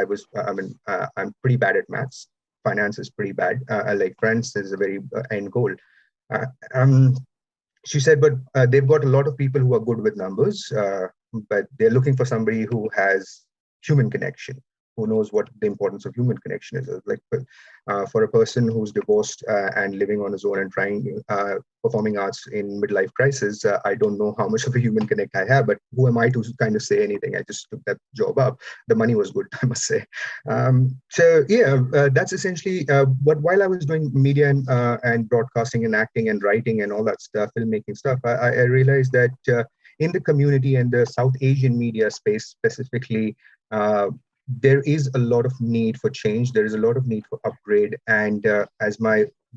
[SPEAKER 21] I'm pretty bad at maths. Finance is pretty bad. Like finance is a very end goal. She said, but they've got a lot of people who are good with numbers, but they're looking for somebody who has human connection, who knows what the importance of human connection is. Like for a person who's divorced and living on his own and trying performing arts in midlife crisis, I don't know how much of a human connect I have, but who am I to kind of say anything? I just took that job up. The money was good, I must say. That's essentially what, while I was doing media and broadcasting and acting and writing and all that stuff, filmmaking stuff, I realized that in the community and the South Asian media space specifically, there is a lot of need for change. There is a lot of need for upgrade. And as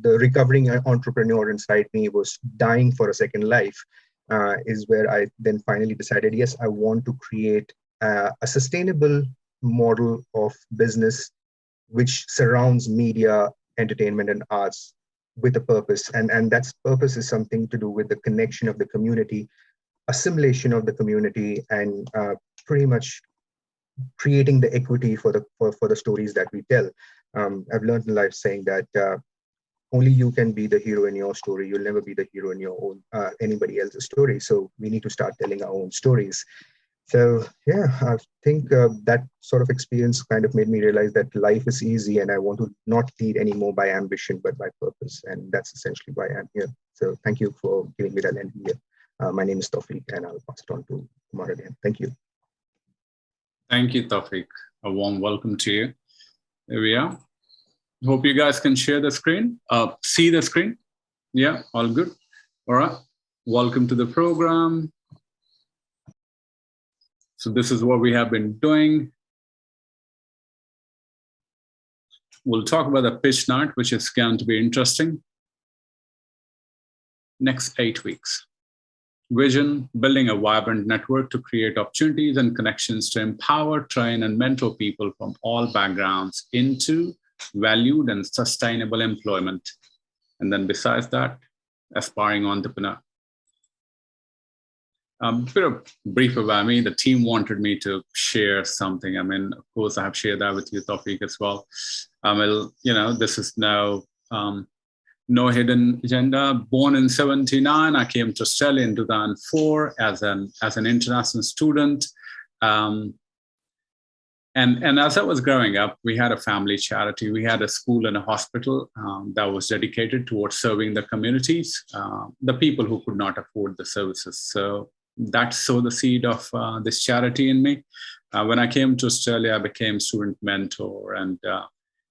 [SPEAKER 21] the recovering entrepreneur inside me was dying for a second life, is where I then finally decided, yes, I want to create a sustainable model of business which surrounds media, entertainment, and arts with a purpose. And that purpose is something to do with the connection of the community, assimilation of the community, and pretty much creating the equity for the stories that we tell. I've learned in life saying that only you can be the hero in your story. You'll never be the hero in your own anybody else's story. So we need to start telling our own stories. So yeah, I think that sort of experience kind of made me realize that life is easy and I want to not lead anymore by ambition, but by purpose. And that's essentially why I'm here. So thank you for giving me that landing here. My name is Tawfiq and I'll pass it on to Kumar again. Thank you.
[SPEAKER 1] Thank you, Tawfiq. A warm welcome to you. There we are. Hope you guys can share the screen, see the screen. Yeah, all good. All right. Welcome to the program. So this is what we have been doing. We'll talk about the pitch night, which is going to be interesting. Next 8 weeks. Vision, building a vibrant network to create opportunities and connections to empower, train, and mentor people from all backgrounds into valued and sustainable employment. And then besides that, aspiring entrepreneur. A bit of brief about me. The team wanted me to share something. I mean, of course, I have shared that with you, Tawfiq, as well. This is now no hidden agenda. Born in '79, I came to Australia in 2004 as an international student. And as I was growing up, we had a family charity. We had a school and a hospital that was dedicated towards serving the communities, the people who could not afford the services. So that sowed the seed of this charity in me. When I came to Australia, I became student mentor, and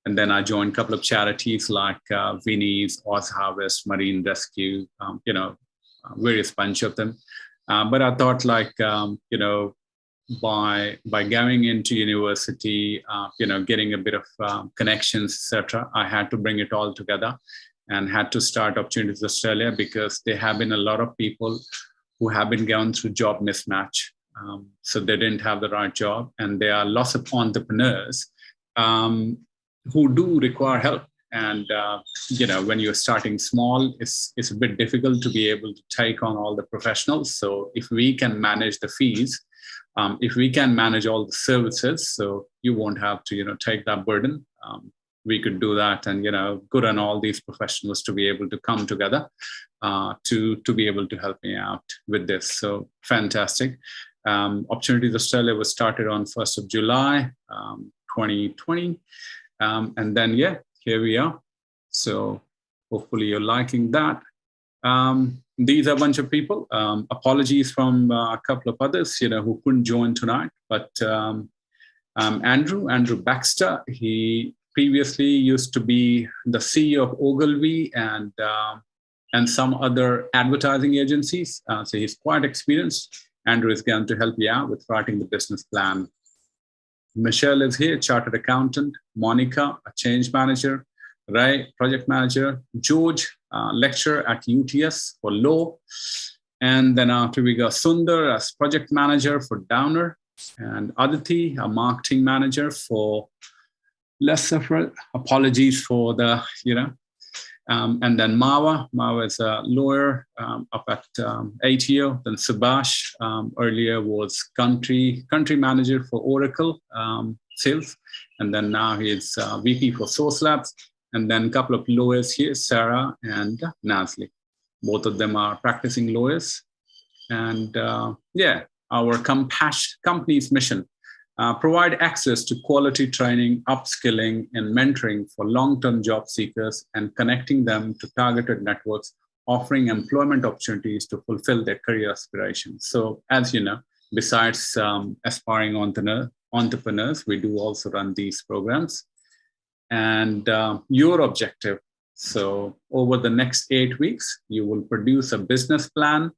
[SPEAKER 1] then I joined a couple of charities like Vinnie's, Oz Harvest, Marine Rescue, various bunch of them. But I thought, by going into university, getting a bit of connections, etc., I had to bring it all together and had to start Opportunities Australia, because there have been a lot of people who have been going through job mismatch. So they didn't have the right job. And there are lots of entrepreneurs who do require help. And, when you're starting small, it's a bit difficult to be able to take on all the professionals. So if we can manage the fees, if we can manage all the services, so you won't have to, take that burden. We could do that and, good on all these professionals to be able to come together to be able to help me out with this. So fantastic. Opportunities Australia was started on 1st of July, 2020. And then, here we are. So hopefully you're liking that. These are a bunch of people. Apologies from a couple of others, who couldn't join tonight. But Andrew Baxter, he previously used to be the CEO of Ogilvy and some other advertising agencies. So he's quite experienced. Andrew is going to help you out with writing the business plan. Michelle is here, chartered accountant. Monica, a change manager. Ray, project manager. George, lecturer at UTS for law. And then after we got Sundar as project manager for Downer. And Aditi, a marketing manager for apologies for the, and then Mawa is a lawyer up at ATO. Then Subhash earlier was country manager for Oracle sales. And then now he's VP for Source Labs. And then a couple of lawyers here, Sarah and Nazli. Both of them are practicing lawyers. And our company's mission, provide access to quality training, upskilling, and mentoring for long-term job seekers and connecting them to targeted networks, offering employment opportunities to fulfill their career aspirations. So as you know, besides aspiring entrepreneurs, we do also run these programs. And your objective, so over the next 8 weeks, you will produce a business plan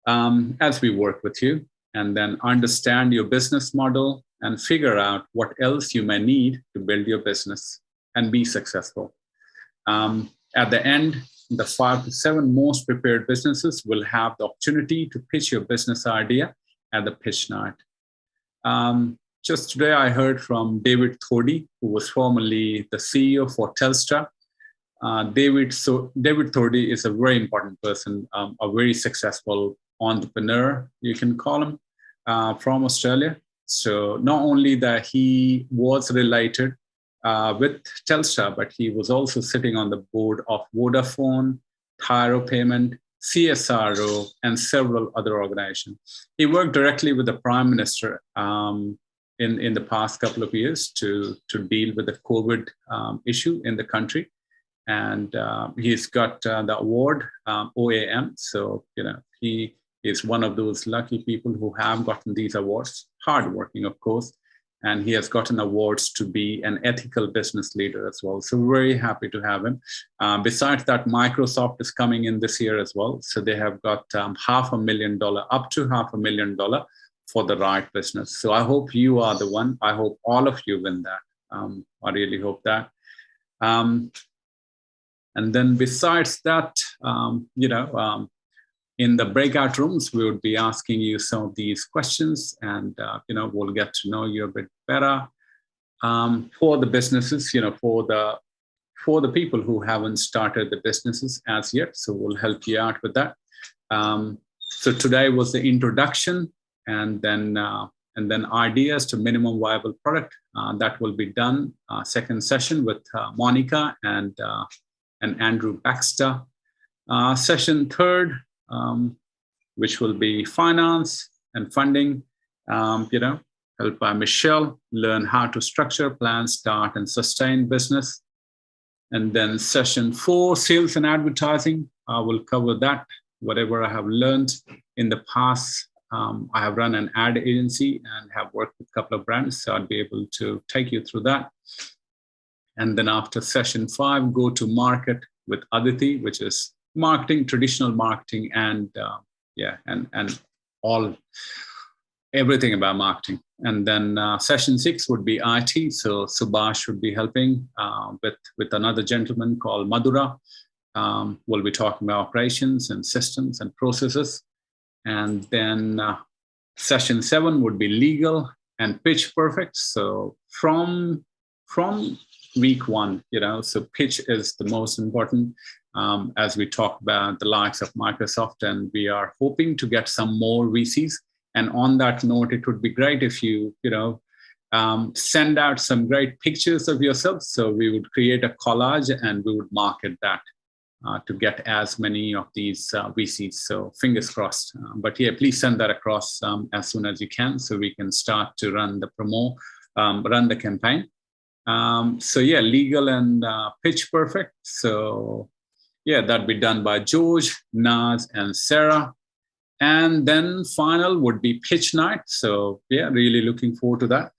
[SPEAKER 1] as we work with you, and then understand your business model and figure out what else you may need to build your business and be successful. At the end, the 5 to 7 most prepared businesses will have the opportunity to pitch your business idea at the pitch night. Just today, I heard from David Thodey, who was formerly the CEO for Telstra. David Thodey is a very important person, a very successful entrepreneur, you can call him, from Australia. So not only that he was related with Telstra, but he was also sitting on the board of Vodafone, Tyro Payment, CSRO, and several other organizations. He worked directly with the Prime Minister in the past couple of years to deal with the COVID issue in the country. And he's got the award, OAM. So, he is one of those lucky people who have gotten these awards, hardworking, of course. And he has gotten awards to be an ethical business leader as well. So we're very happy to have him. Besides that, Microsoft is coming in this year as well. So they have got $500,000, up to $500,000 for the right business. So I hope you are the one. I hope all of you win that. I really hope that. And then besides that, in the breakout rooms, we would be asking you some of these questions, and we'll get to know you a bit better. For the businesses, for the people who haven't started the businesses as yet, so we'll help you out with that. So today was the introduction, and then ideas to minimum viable product. That will be done. Second session with Monica and Andrew Baxter. Session third, which will be finance and funding, helped by Michelle, learn how to structure, plan, start, and sustain business. And then session 4, sales and advertising. I will cover that, whatever I have learned in the past. I have run an ad agency and have worked with a couple of brands, so I'll be able to take you through that. And then after session 5, go to market with Aditi, which is marketing, traditional marketing, and everything about marketing. And then session 6 would be IT. So Subhash would be helping with another gentleman called Madhura. We'll be talking about operations and systems and processes. And then session 7 would be legal and pitch perfect. So from week 1, so pitch is the most important. As we talk about the likes of Microsoft, and we are hoping to get some more VCs. And on that note, it would be great if you, send out some great pictures of yourself. So we would create a collage and we would market that to get as many of these VCs. So fingers crossed. But yeah, please send that across as soon as you can, so we can start to run the run the campaign. So yeah, legal and pitch perfect. So yeah, that'd be done by George, Naz, and Sarah. And then final would be pitch night. So yeah, really looking forward to that.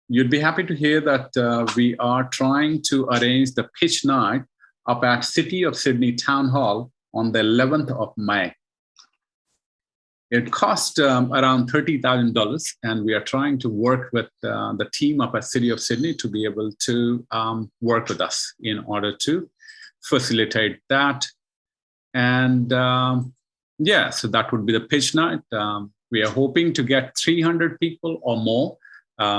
[SPEAKER 1] You'd be happy to hear that we are trying to arrange the pitch night up at City of Sydney Town Hall on the 11th of May. It cost around $30,000, and we are trying to work with the team up at City of Sydney to be able to work with us in order to facilitate that. And yeah, so that would be the pitch night. We are hoping to get 300 people or more.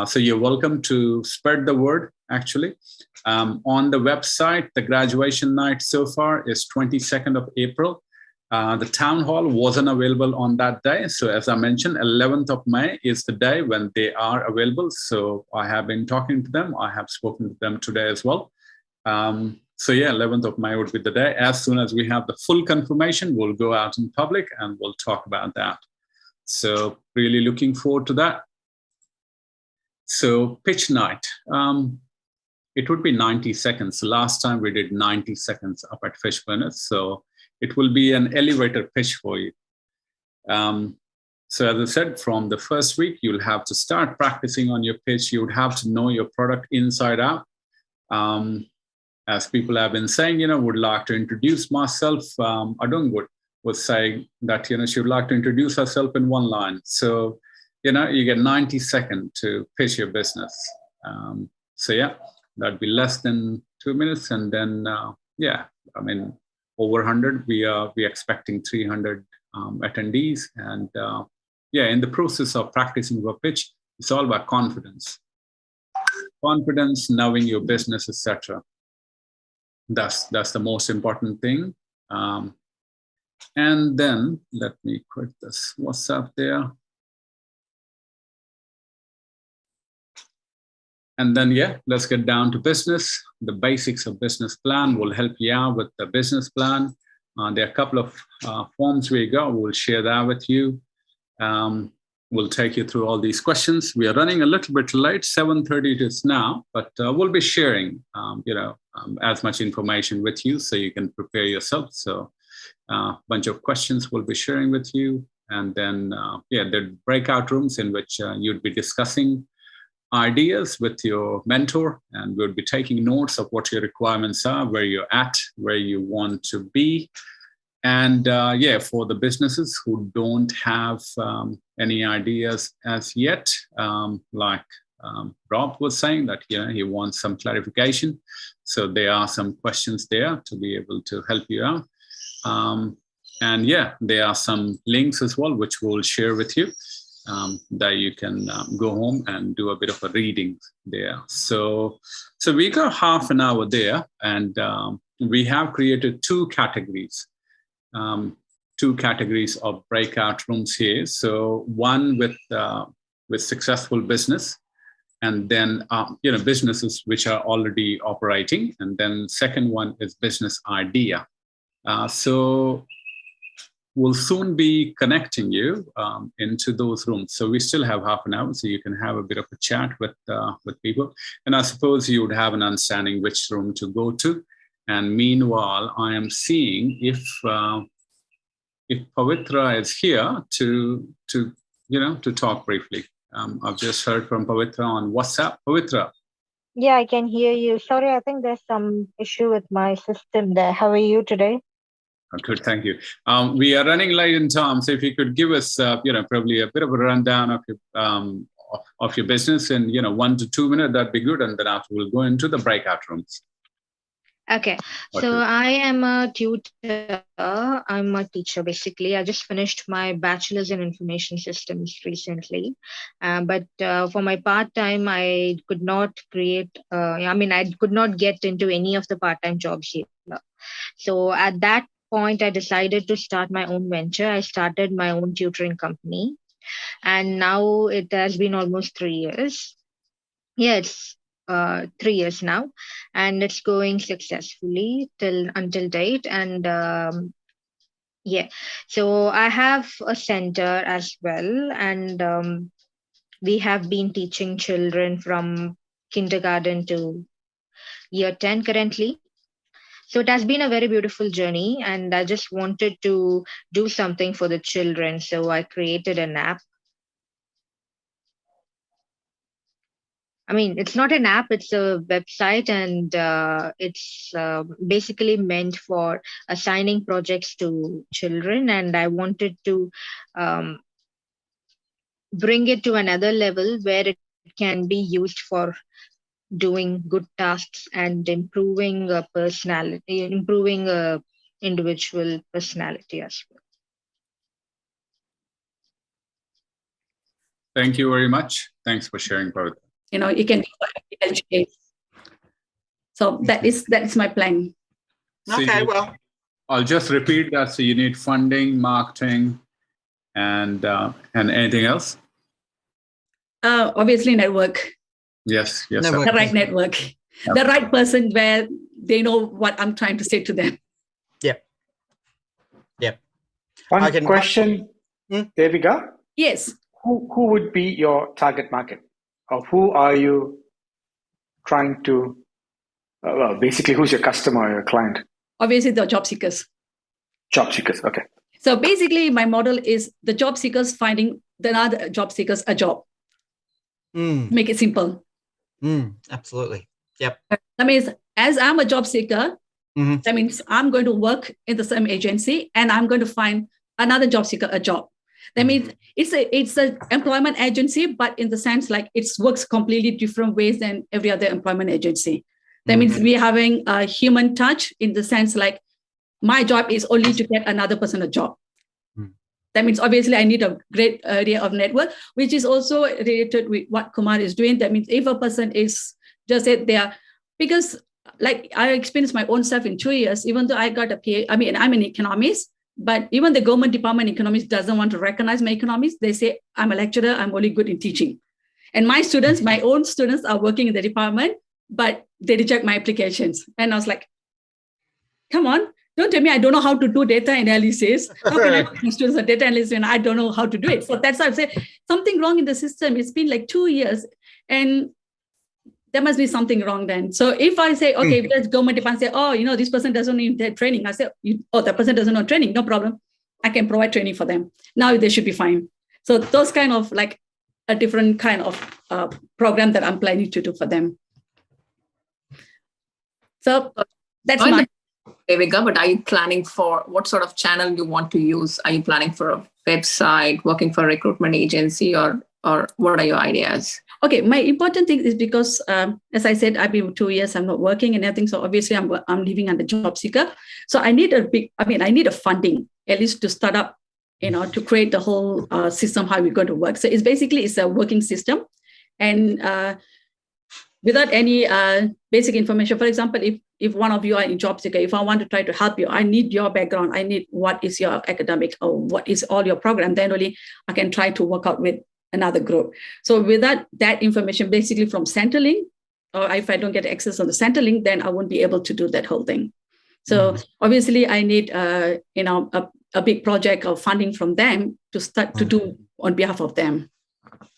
[SPEAKER 1] So you're welcome to spread the word, actually. On the website, the graduation night so far is 22nd of April. The town hall wasn't available on that day. So as I mentioned, 11th of May is the day when they are available. So I have been talking to them. I have spoken to them today as well. So yeah, 11th of May would be the day. As soon as we have the full confirmation, we'll go out in public and we'll talk about that. So really looking forward to that. So pitch night, it would be 90 seconds. Last time we did 90 seconds up at Fishburners. So it will be an elevator pitch for you. So as I said, from the first week, you'll have to start practicing on your pitch. You would have to know your product inside out. As people have been saying, would like to introduce myself. Adung was saying that, she would like to introduce herself in one line. So, you get 90 seconds to pitch your business. So yeah, that'd be less than 2 minutes. And then, over 100, we are expecting 300 attendees. And in the process of practicing your pitch, it's all about confidence. Confidence, knowing your business, etc. That's the most important thing. And then let me quit this WhatsApp there. And then, let's get down to business. The basics of business plan will help you out with the business plan. There are a couple of forms we got. We'll share that with you. We'll take you through all these questions. We are running a little bit late, 7:30 it is now, but we'll be sharing, as much information with you so you can prepare yourself. So a bunch of questions we'll be sharing with you. And then, the breakout rooms in which you'd be discussing ideas with your mentor, and we'll be taking notes of what your requirements are, where you're at, where you want to be. And for the businesses who don't have any ideas as yet, like Rob was saying that he wants some clarification. So there are some questions there to be able to help you out. There are some links as well, which we'll share with you, that you can go home and do a bit of a reading there. So we got half an hour there, and we have created two categories of breakout rooms here. So one with successful business, and then businesses which are already operating, and then second one is business idea. So we'll soon be connecting you into those rooms. So we still have half an hour, so you can have a bit of a chat with people. And I suppose you would have an understanding which room to go to. And meanwhile, I am seeing if Pavitra is here to talk briefly. I've just heard from Pavitra on WhatsApp. Pavitra.
[SPEAKER 2] Yeah, I can hear you. Sorry, I think there's some issue with my system there. How are you today?
[SPEAKER 1] Good, thank you. We are running late in time, so if you could give us, probably a bit of a rundown of your business in 1 to 2 minutes, that'd be good. And then after we'll go into the breakout rooms.
[SPEAKER 2] Okay, so I am a tutor. I'm a teacher, basically. I just finished my bachelor's in information systems recently. But for my part-time, I could not I could not get into any of the part-time jobs here. So at that point, I decided to start my own venture. I started my own tutoring company. And now it has been almost 3 years. Yeah, it's 3 years now, and it's going successfully until date. And so I have a center as well, and we have been teaching children from kindergarten to year 10 currently. So it has been a very beautiful journey, and I just wanted to do something for the children. So I created an app. I mean, it's not an app, it's a website, and it's basically meant for assigning projects to children. And I wanted to bring it to another level where it can be used for doing good tasks and improving personality, improving individual personality as well.
[SPEAKER 1] Thank you very much. Thanks for sharing, Pavitra.
[SPEAKER 12] It can be so that is my plan.
[SPEAKER 1] Okay, well, I'll just repeat that. So you need funding, marketing, and anything else?
[SPEAKER 12] Obviously, network.
[SPEAKER 1] Yes.
[SPEAKER 12] The right network, the right person where they know what I'm trying to say to them.
[SPEAKER 6] Yep. One question, Devika.
[SPEAKER 12] Yes.
[SPEAKER 6] Who would be your target market? Or who are you trying to, basically, who's your customer or your client?
[SPEAKER 12] Obviously, the job seekers.
[SPEAKER 6] Job seekers, okay.
[SPEAKER 12] So basically, my model is the job seekers finding the other job seekers a job. Make it simple.
[SPEAKER 22] Absolutely. Yep.
[SPEAKER 12] That means, as I'm a job seeker, that means I'm going to work in the same agency and I'm going to find another job seeker a job. That means it's a employment agency, but in the sense like it works completely different ways than every other employment agency. That means we're having a human touch in the sense like my job is only to get another person a job. That means obviously I need a great area of network, which is also related with what Kumar is doing. That means if a person is just there, because like I experienced my own self in 2 years, even though I got a PhD, I'm an economist, but even the government department economics doesn't want to recognize my economics. They say, I'm a lecturer, I'm only good in teaching. And my students, my own students are working in the department, but they reject my applications. And I was like, come on, don't tell me I don't know how to do data analysis. How can I teach students a data analysis when I don't know how to do it? So that's why I say something wrong in the system. It's been like 2 years, and there must be something wrong then. So if I say, okay, if there's government department say, oh, this person doesn't need that training. I say, that person doesn't know training, no problem. I can provide training for them. Now they should be fine. So those kind of like a different kind of program that I'm planning to do for them. So that's my.
[SPEAKER 3] Devika, but are you planning for what sort of channel you want to use? Are you planning for a website, working for a recruitment agency, or what are your ideas?
[SPEAKER 12] Okay, my important thing is because, as I said, I've been 2 years, I'm not working and everything. So obviously I'm living under job seeker. So I need I need a funding, at least to start up, to create the whole system, how we're going to work. So it's a working system. And without any basic information, for example, if one of you are in job seeker, if I want to try to help you, I need your background. I need what is your academic or what is all your program. Then only I can try to work out with another group. So without that information, basically from Centrelink, or if I don't get access on the Centrelink, then I won't be able to do that whole thing. So obviously I need, a big project of funding from them to start to do on behalf of them.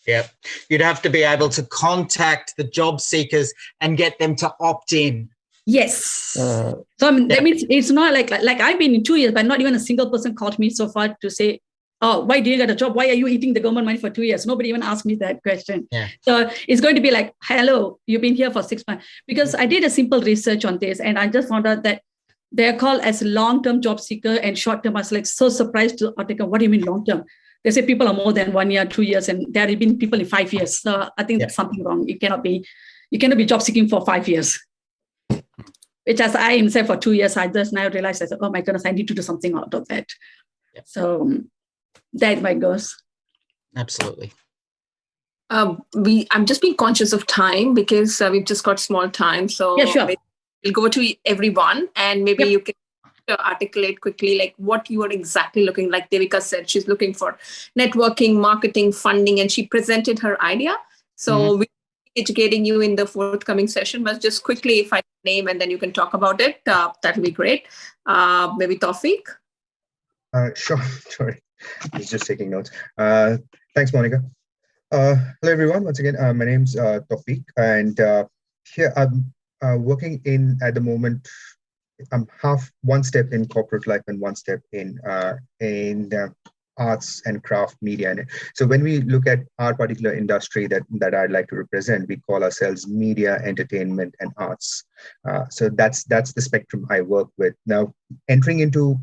[SPEAKER 22] Yeah, you'd have to be able to contact the job seekers and get them to opt in.
[SPEAKER 12] Yes. So that means it's not like I've been in 2 years, but not even a single person called me so far to say, oh, why did you get a job? Why are you eating the government money for 2 years? Nobody even asked me that question. Yeah. So it's going to be like, hello, you've been here for 6 months. Because I did a simple research on this and I just found out that they're called as long-term job seeker and short-term. I was like so surprised to article, what do you mean long-term? They say people are more than 1 year, 2 years, and there have been people in 5 years. So I think that's something wrong. You cannot be job seeking for 5 years. Which as I am said for 2 years, I just now realized, I said, oh my goodness, I need to do something out of that. Yep. So that might goes.
[SPEAKER 22] Absolutely.
[SPEAKER 3] I'm just being conscious of time because we've just got small time. So
[SPEAKER 12] yeah, sure.
[SPEAKER 3] We'll go to everyone and maybe you can articulate quickly like what you are exactly looking like. Devika said she's looking for networking, marketing, funding, and she presented her idea. So we'll be educating you in the forthcoming session, but just quickly, if I name and then you can talk about it, that will be great. Maybe Tawfiq?
[SPEAKER 21] Sure. Sorry, I was just taking notes. Thanks, Monica. Hello, everyone. Once again, my name's Tawfiq, and here I'm working in, at the moment, I'm one step in corporate life and one step in arts and craft media. So when we look at our particular industry that I'd like to represent, we call ourselves media, entertainment, and arts. So that's the spectrum I work with. Now, entering into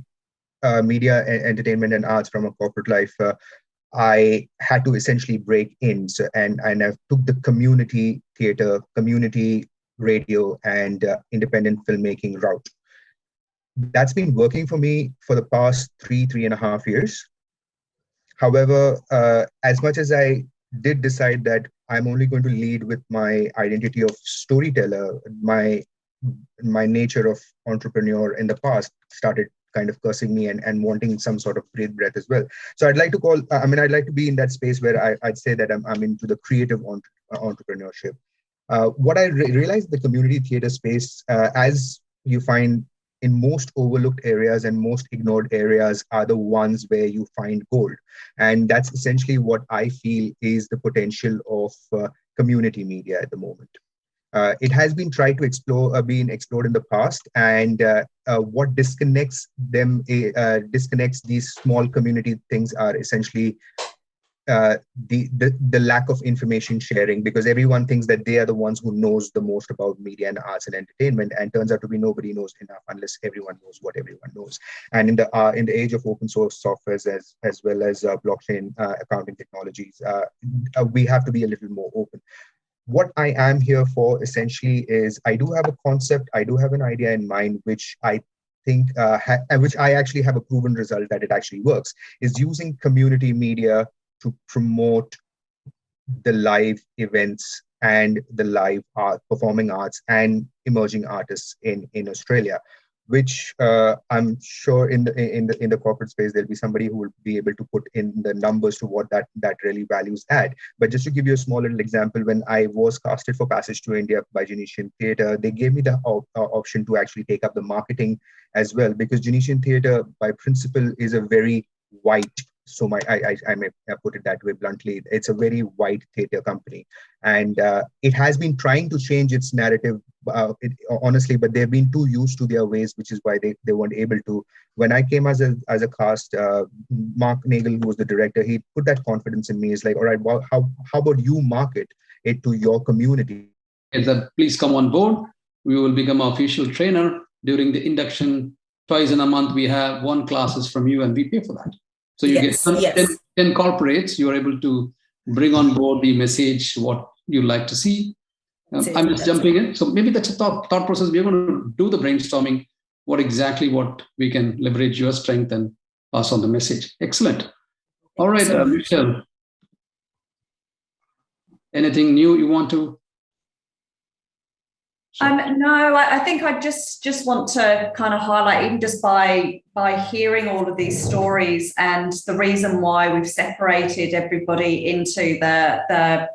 [SPEAKER 21] media, entertainment, and arts from a corporate life, I had to essentially break in. So, and I took the community theater, community radio, and independent filmmaking route. That's been working for me for the past 3.5 years. However, as much as I did decide that I'm only going to lead with my identity of storyteller, my nature of entrepreneur in the past started kind of cursing me and wanting some sort of breath as well. So I'd like to be in that space where I'd say that I'm into the creative entrepreneurship. What I realized the community theater space, as you find in most overlooked areas and most ignored areas, are the ones where you find gold. And that's essentially what I feel is the potential of community media at the moment. It has been tried to been explored in the past, and what disconnects these small community things are essentially the lack of information sharing, because everyone thinks that they are the ones who knows the most about media and arts and entertainment, and turns out to be nobody knows enough unless everyone knows what everyone knows. And in the age of open source softwares as well as blockchain accounting technologies, we have to be a little more open. What I am here for essentially is I do have a concept, I do have an idea in mind, which I think, which I actually have a proven result that it actually works, is using community media to promote the live events and the live art, performing arts and emerging artists in Australia. which I'm sure in the corporate space, there'll be somebody who will be able to put in the numbers to what that really values add. But just to give you a small little example, when I was casted for Passage to India by Genesian Theatre, they gave me the option to actually take up the marketing as well, because Genesian Theatre by principle is a very white, so I may put it that way bluntly, it's a very white theatre company, and it has been trying to change its narrative, honestly, but they've been too used to their ways, which is why they weren't able to. When I came as a cast, Mark Nagel, who was the director, he put that confidence in me. It's like, all right, well, how about you market it to your community?
[SPEAKER 8] Please come on board. We will become an official trainer during the induction. Twice in a month, we have 1 classes from you, and we pay for that. So you get 10 corporates. You are able to bring on board the message, what you like to see. I'm just jumping in. So maybe that's a thought process. We're going to do the brainstorming, what we can leverage your strength and pass on the message. Excellent. All right, Michelle. Anything new you want to?
[SPEAKER 4] No, I think I just want to kind of highlight, even just by hearing all of these stories and the reason why we've separated everybody into the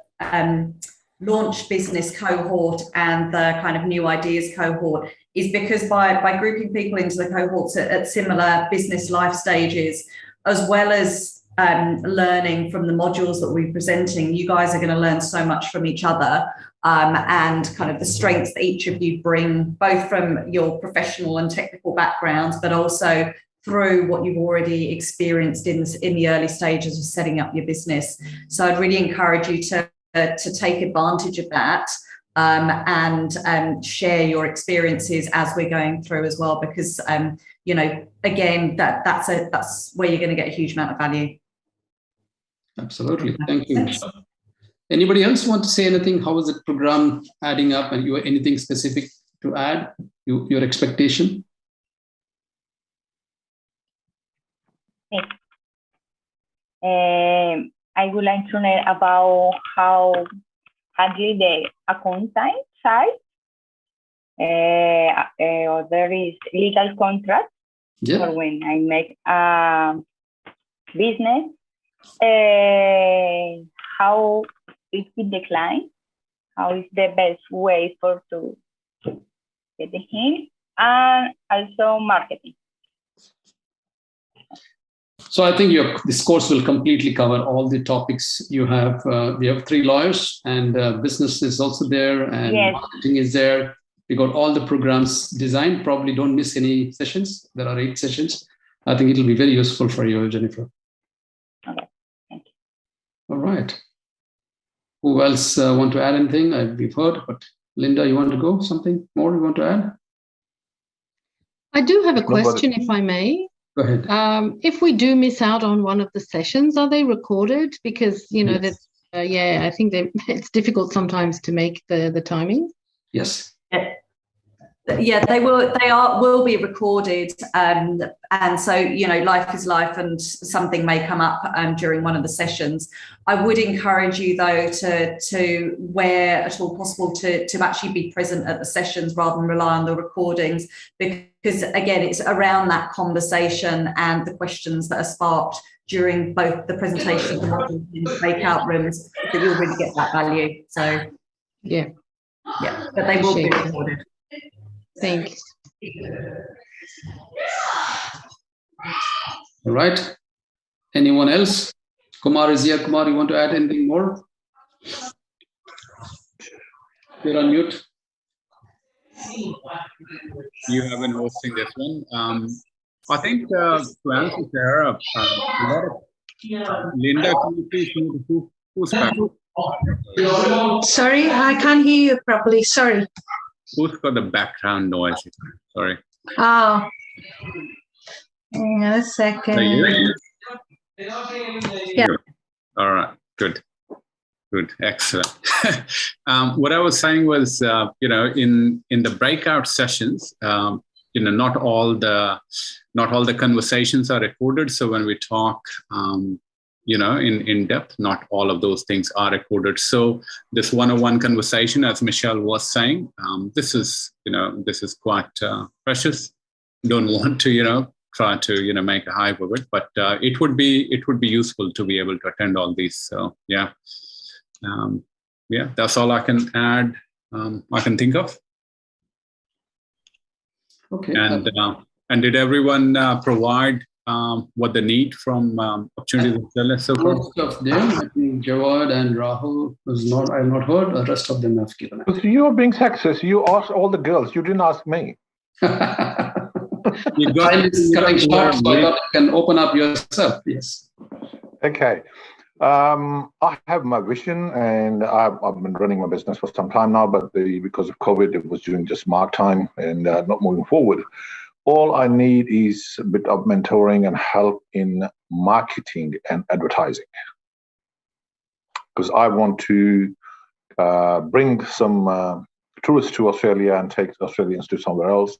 [SPEAKER 4] launch business cohort and the kind of new ideas cohort is because by grouping people into the cohorts at similar business life stages, as well as learning from the modules that we're presenting, you guys are going to learn so much from each other. And kind of the strengths that each of you bring, both from your professional and technical backgrounds, but also through what you've already experienced in the early stages of setting up your business. So I'd really encourage you to take advantage of that and share your experiences as we're going through as well, because again, that's where you're going to get a huge amount of value.
[SPEAKER 8] Absolutely, thank you. Anybody else want to say anything? How is the program adding up, and anything specific to add? Your expectation?
[SPEAKER 14] Yes. I would like to know about how handle the accounting side. There is legal contract for when I make a business. How is it declined? How is the best way to get the hint? And also marketing.
[SPEAKER 8] So I think this course will completely cover all the topics you have. We have 3 lawyers, and business is also there, and marketing is there. We got all the programs designed. Probably don't miss any sessions. There are 8 sessions. I think it'll be very useful for you, Jennifer.
[SPEAKER 14] Okay, thank you.
[SPEAKER 8] All right. Who else want to add anything? We've heard, but Linda, you want to go? Something more you want to add?
[SPEAKER 17] I do have a question, if I may.
[SPEAKER 8] Go ahead.
[SPEAKER 17] If we do miss out on one of the sessions, are they recorded? Because, that, I think it's difficult sometimes to make the timing.
[SPEAKER 8] Yes.
[SPEAKER 4] Yeah, they will be recorded, and so life is life, and something may come up during one of the sessions. I would encourage you though to where at all possible to actually be present at the sessions rather than rely on the recordings, because again it's around that conversation and the questions that are sparked during both the presentation and the breakout rooms that you'll really get that value. So
[SPEAKER 17] yeah,
[SPEAKER 4] but they will be recorded.
[SPEAKER 17] Thanks.
[SPEAKER 8] All right. Anyone else? Kumar is here. Kumar, you want to add anything more? You're on mute.
[SPEAKER 1] You have been hosting this one. I think to answer Sarah, Linda, can you please know who's back?
[SPEAKER 9] Sorry, I can't hear you properly. Sorry.
[SPEAKER 1] Who's got the background noise? Sorry.
[SPEAKER 9] Oh. Hang on a second.
[SPEAKER 1] Are you?
[SPEAKER 9] Yeah.
[SPEAKER 1] Good. All right. Good. Excellent. What I was saying was, in the breakout sessions, not all the conversations are recorded. So when we talk, in depth, not all of those things are recorded. So this one-on-one conversation, as Michelle was saying, this is quite precious. don't want to, try to, make a hype of it, but it would be useful to be able to attend all these. So yeah, that's all I can add. I can think of.
[SPEAKER 8] Okay.
[SPEAKER 1] And did everyone provide what they need from opportunities so far?
[SPEAKER 8] Most of them, I think Jawad and Rahul I have not heard. The rest of them have given.
[SPEAKER 10] So you are being sexist. You asked all the girls. You didn't ask me.
[SPEAKER 8] Time is cutting short, so I thought you can open up yourself. Yes.
[SPEAKER 10] Okay. I have my vision, and I've been running my business for some time now, but because of COVID, it was during just mark time and not moving forward. All I need is a bit of mentoring and help in marketing and advertising, because I want to bring some tourists to Australia and take Australians to somewhere else.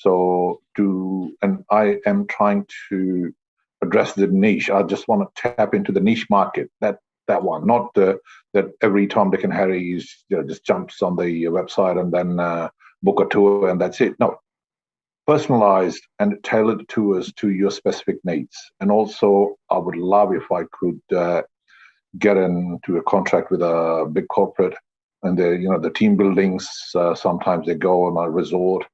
[SPEAKER 10] And I am trying to address the niche. I just want to tap into the niche market. That one, not that every Tom, Dick, and Harry just jumps on the website and then book a tour and that's it. No, personalized and tailored tours to your specific needs. And also, I would love if I could get into a contract with a big corporate, and the team buildings. Sometimes they go on a resort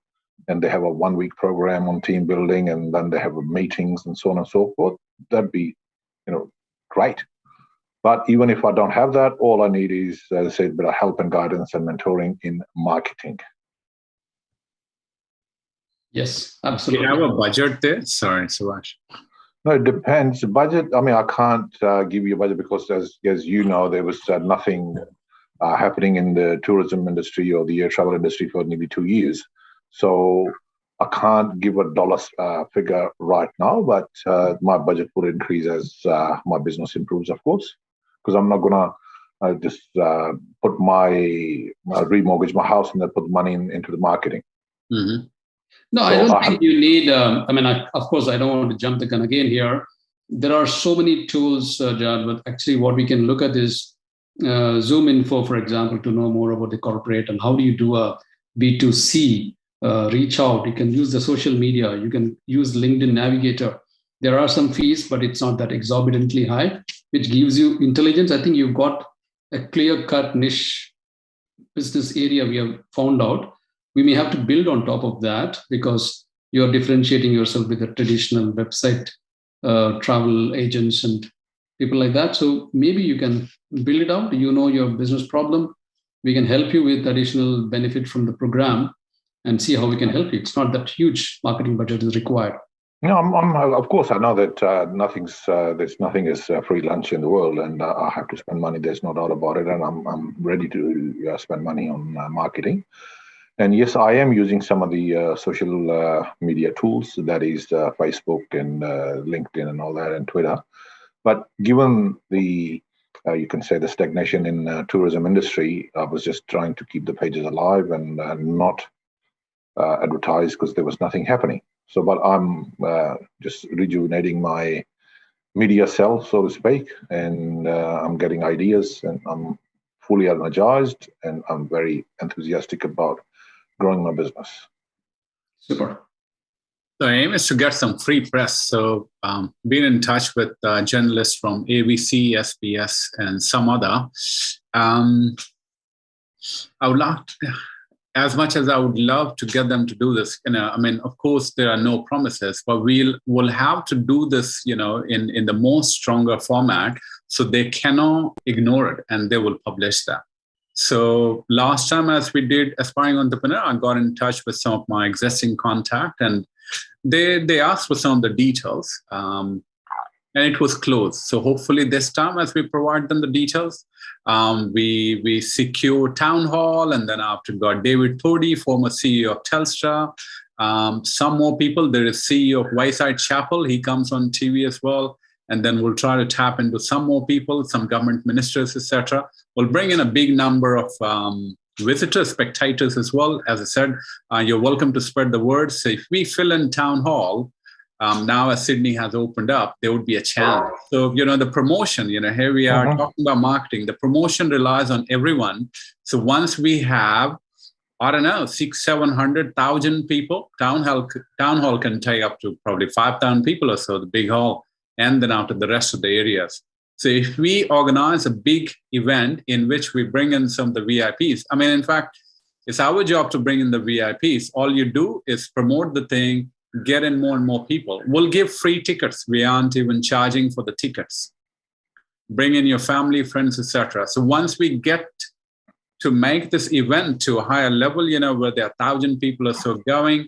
[SPEAKER 10] and they have a 1-week program on team building, and then they have meetings and so on and so forth. That'd be, great. But even if I don't have that, all I need is, as I said, a bit of help and guidance and mentoring in marketing.
[SPEAKER 8] Yes, absolutely.
[SPEAKER 1] Do you have a budget there? Sorry, Suresh.
[SPEAKER 10] No, it depends. Budget, I can't give you a budget because, as you know, there was nothing happening in the tourism industry or the air travel industry for nearly 2 years. So I can't give a dollar figure right now, but my budget will increase as my business improves, of course, because I'm not going to just put remortgage my house and then put money into the marketing.
[SPEAKER 8] Mm-hmm. No, I don't think you need, of course, I don't want to jump the gun again here. There are so many tools, Jad, but actually what we can look at is Zoom Info, for example, to know more about the corporate and how do you do a B2C reach out. You can use the social media. You can use LinkedIn Navigator. There are some fees, but it's not that exorbitantly high, which gives you intelligence. I think you've got a clear-cut niche business area we have found out. We may have to build on top of that because you're differentiating yourself with the traditional website travel agents and people like that. So maybe you can build it out. Your business problem. We can help you with additional benefit from the program and see how we can help you. It's not that huge marketing budget is required.
[SPEAKER 10] No, of course, I know that there's nothing is free lunch in the world, and I have to spend money. There's no doubt about it, and I'm ready to spend money on marketing. And yes, I am using some of the social media tools, that is Facebook and LinkedIn and all that, and Twitter. But given the, you can say, the stagnation in tourism industry, I was just trying to keep the pages alive and not advertise because there was nothing happening. So, but I'm just rejuvenating my media self, so to speak, and I'm getting ideas, and I'm fully energized, and I'm very enthusiastic about growing my business.
[SPEAKER 8] Super.
[SPEAKER 1] The aim is to get some free press. So being in touch with journalists from ABC, SBS, and some other, I would love to, as much as I would love to get them to do this, of course, there are no promises, but we'll have to do this, in the most stronger format, so they cannot ignore it, and they will publish that. So last time, as we did Aspiring Entrepreneur, I got in touch with some of my existing contact, and they asked for some of the details, and it was closed. So hopefully this time, as we provide them the details, we secure Town Hall, and then after got David Thodey, former CEO of Telstra, some more people. There is CEO of Wayside Chapel. He comes on TV as well. And then we'll try to tap into some more people, some government ministers, etc. We'll bring in a big number of visitors, spectators as well. As I said, you're welcome to spread the word. So if we fill in Town Hall, now as Sydney has opened up, there would be a chance. So, the promotion, here we are talking about marketing. The promotion relies on everyone. So once we have I don't know, 600,000-700,000 people. Town hall can take up to probably 5,000 people or so, the big hall, and then out of the rest of the areas. So if we organize a big event in which we bring in some of the VIPs, I mean, in fact, it's our job to bring in the VIPs. All you do is promote the thing, get in more and more people. We'll give free tickets. We aren't even charging for the tickets. Bring in your family, friends, etc. So once we get to make this event to a higher level, where there are 1,000 people or so going,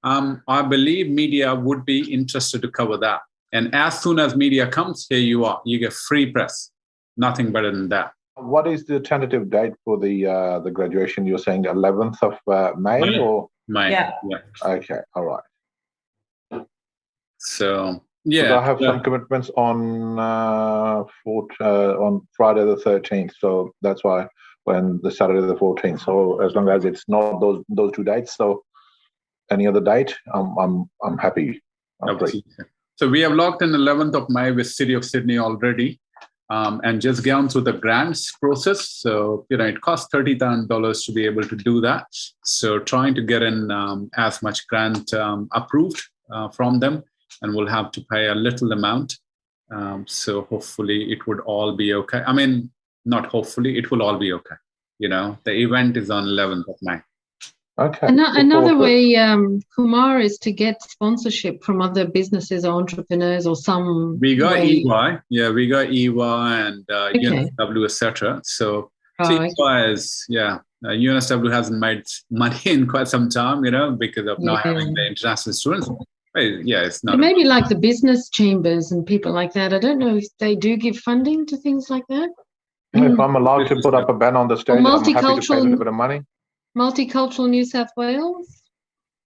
[SPEAKER 1] I believe media would be interested to cover that. And as soon as media comes, here you are. You get free press. Nothing better than that.
[SPEAKER 10] What is the tentative date for the graduation? You're saying 11th of May or?
[SPEAKER 1] May. Yeah.
[SPEAKER 10] Okay. All right.
[SPEAKER 1] So yeah.
[SPEAKER 10] I have some commitments on Friday the 13th. So that's why when the Saturday the 14th. So as long as it's not those two dates, so any other date, I'm happy. I'm free.
[SPEAKER 1] So we have locked in 11th of May with City of Sydney already, and just gone through the grants process. So it costs $30,000 to be able to do that. So trying to get in as much grant approved from them, and we'll have to pay a little amount. So hopefully it would all be okay. I mean, not hopefully, it will all be okay. The event is on 11th of May.
[SPEAKER 10] Okay.
[SPEAKER 17] Another way, Kumar, is to get sponsorship from other businesses or entrepreneurs or some.
[SPEAKER 1] We got EY. Yeah, we got EY and UNSW, etc. So EY is, UNSW hasn't made money in quite some time, because of not having the international students. Yeah, it's not.
[SPEAKER 17] Maybe like the business chambers and people like that. I don't know if they do give funding to things like that.
[SPEAKER 10] If I'm allowed to put up a banner on the stage, I'm happy to pay a little bit of money.
[SPEAKER 17] Multicultural New South Wales?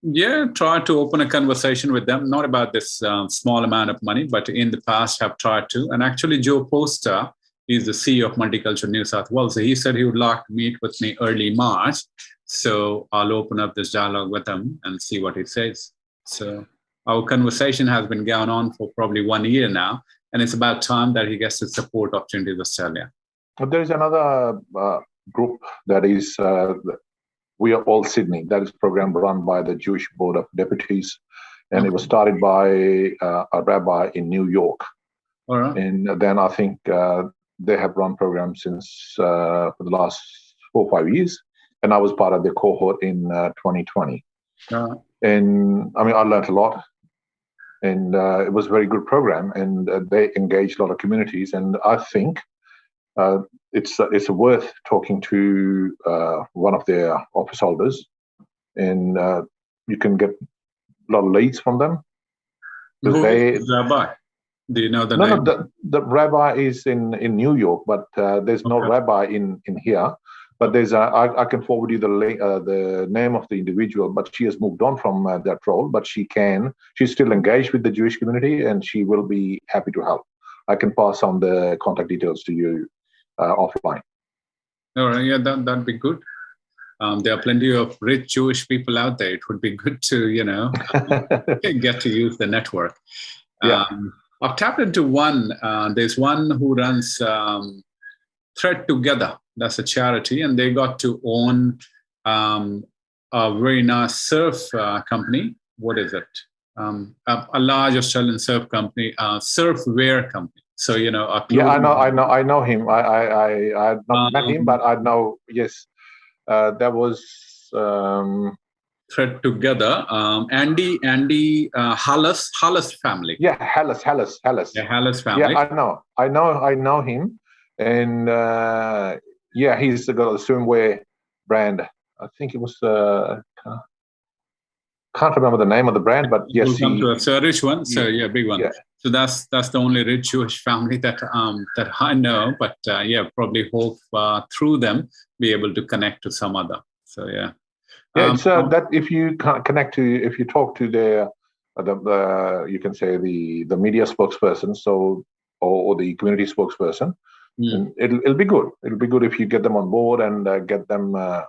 [SPEAKER 1] Yeah, try to open a conversation with them, not about this small amount of money, but in the past have tried to. And actually, Joe Poster is the CEO of Multicultural New South Wales. So he said he would like to meet with me early March. So I'll open up this dialogue with him and see what he says. So our conversation has been going on for probably 1 year now. And it's about time that he gets to support Opportunities Australia.
[SPEAKER 10] There is another group that is We Are All Sydney. That is a program run by the Jewish Board of Deputies, and it was started by a rabbi in New York.
[SPEAKER 1] All right.
[SPEAKER 10] And then I think they have run programs since for the last 4 or 5 years, and I was part of the cohort in 2020. And I mean, I learned a lot, and it was a very good program, and they engaged a lot of communities, and I think it's worth talking to one of their office holders, and you can get a lot of leads from them.
[SPEAKER 1] Who is the rabbi? Do you know the name?
[SPEAKER 10] No, the rabbi is in New York, but there's no rabbi in here. But there's I can forward you the name of the individual, but she has moved on from that role. But she's still engaged with the Jewish community, and she will be happy to help. I can pass on the contact details to you offline.
[SPEAKER 1] All right, yeah, that'd be good. There are plenty of rich Jewish people out there. It would be good to, get to use the network. I've tapped into one. There's one who runs Thread Together. That's a charity, and they got to own a very nice surf company. What is it? A large Australian surf company, surfwear company. So
[SPEAKER 10] I know him. I not met him, but I know. Yes, that was
[SPEAKER 1] Thread Together. Andy Hallis family.
[SPEAKER 10] Yeah, Hallis.
[SPEAKER 1] Yeah, Hallis family.
[SPEAKER 10] Yeah, I know him, and he's got a swimwear brand. I think it was. Can't remember the name of the brand, but yes,
[SPEAKER 1] it's a rich one. So big one. Yeah. So that's the only rich Jewish family that I know. But probably hope through them be able to connect to some other. So
[SPEAKER 10] it's that if you connect to, if you talk to their you can say the media spokesperson, so or the community spokesperson, it'll be good. It'll be good if you get them on board and get them a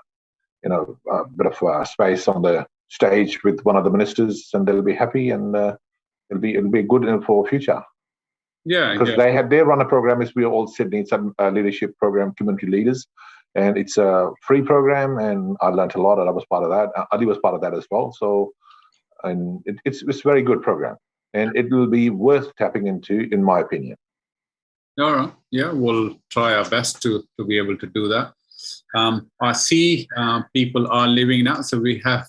[SPEAKER 10] bit of space on the stage with one of the ministers, and they'll be happy, and it'll be good for future.
[SPEAKER 1] Yeah,
[SPEAKER 10] because they run a program. Is We Are All Sydney. It's a leadership program, community leaders, And it's a free program, and I learned a lot, and I was part of that. Ali was part of that as well. So, and it's a very good program, and it will be worth tapping into, in my opinion.
[SPEAKER 1] All right. Yeah, we'll try our best to be able to do that. I see people are leaving now, so we have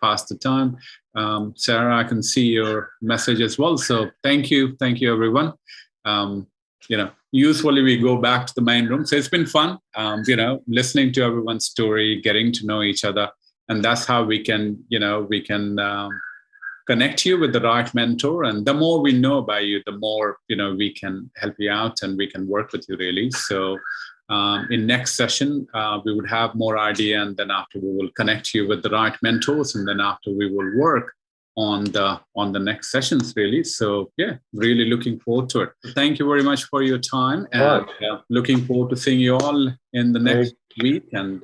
[SPEAKER 1] past the time. Sarah, I can see your message as well. So thank you everyone. Usually we go back to the main room. So it's been fun, listening to everyone's story, getting to know each other. And that's how we can connect you with the right mentor. And the more we know about you, the more, we can help you out and we can work with you really. So in next session, we would have more idea, and then after we will connect you with the right mentors, and then after we will work on the next sessions really. So yeah, really looking forward to it. Thank you very much for your time, and looking forward to seeing you all in the next week. And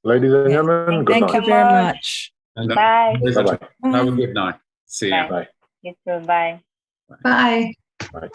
[SPEAKER 10] ladies and gentlemen, good night.
[SPEAKER 5] Thank you very much.
[SPEAKER 1] And
[SPEAKER 14] Bye.
[SPEAKER 1] Have a good night. See you.
[SPEAKER 10] Bye.
[SPEAKER 14] You too. Bye.
[SPEAKER 9] Bye.
[SPEAKER 10] Bye.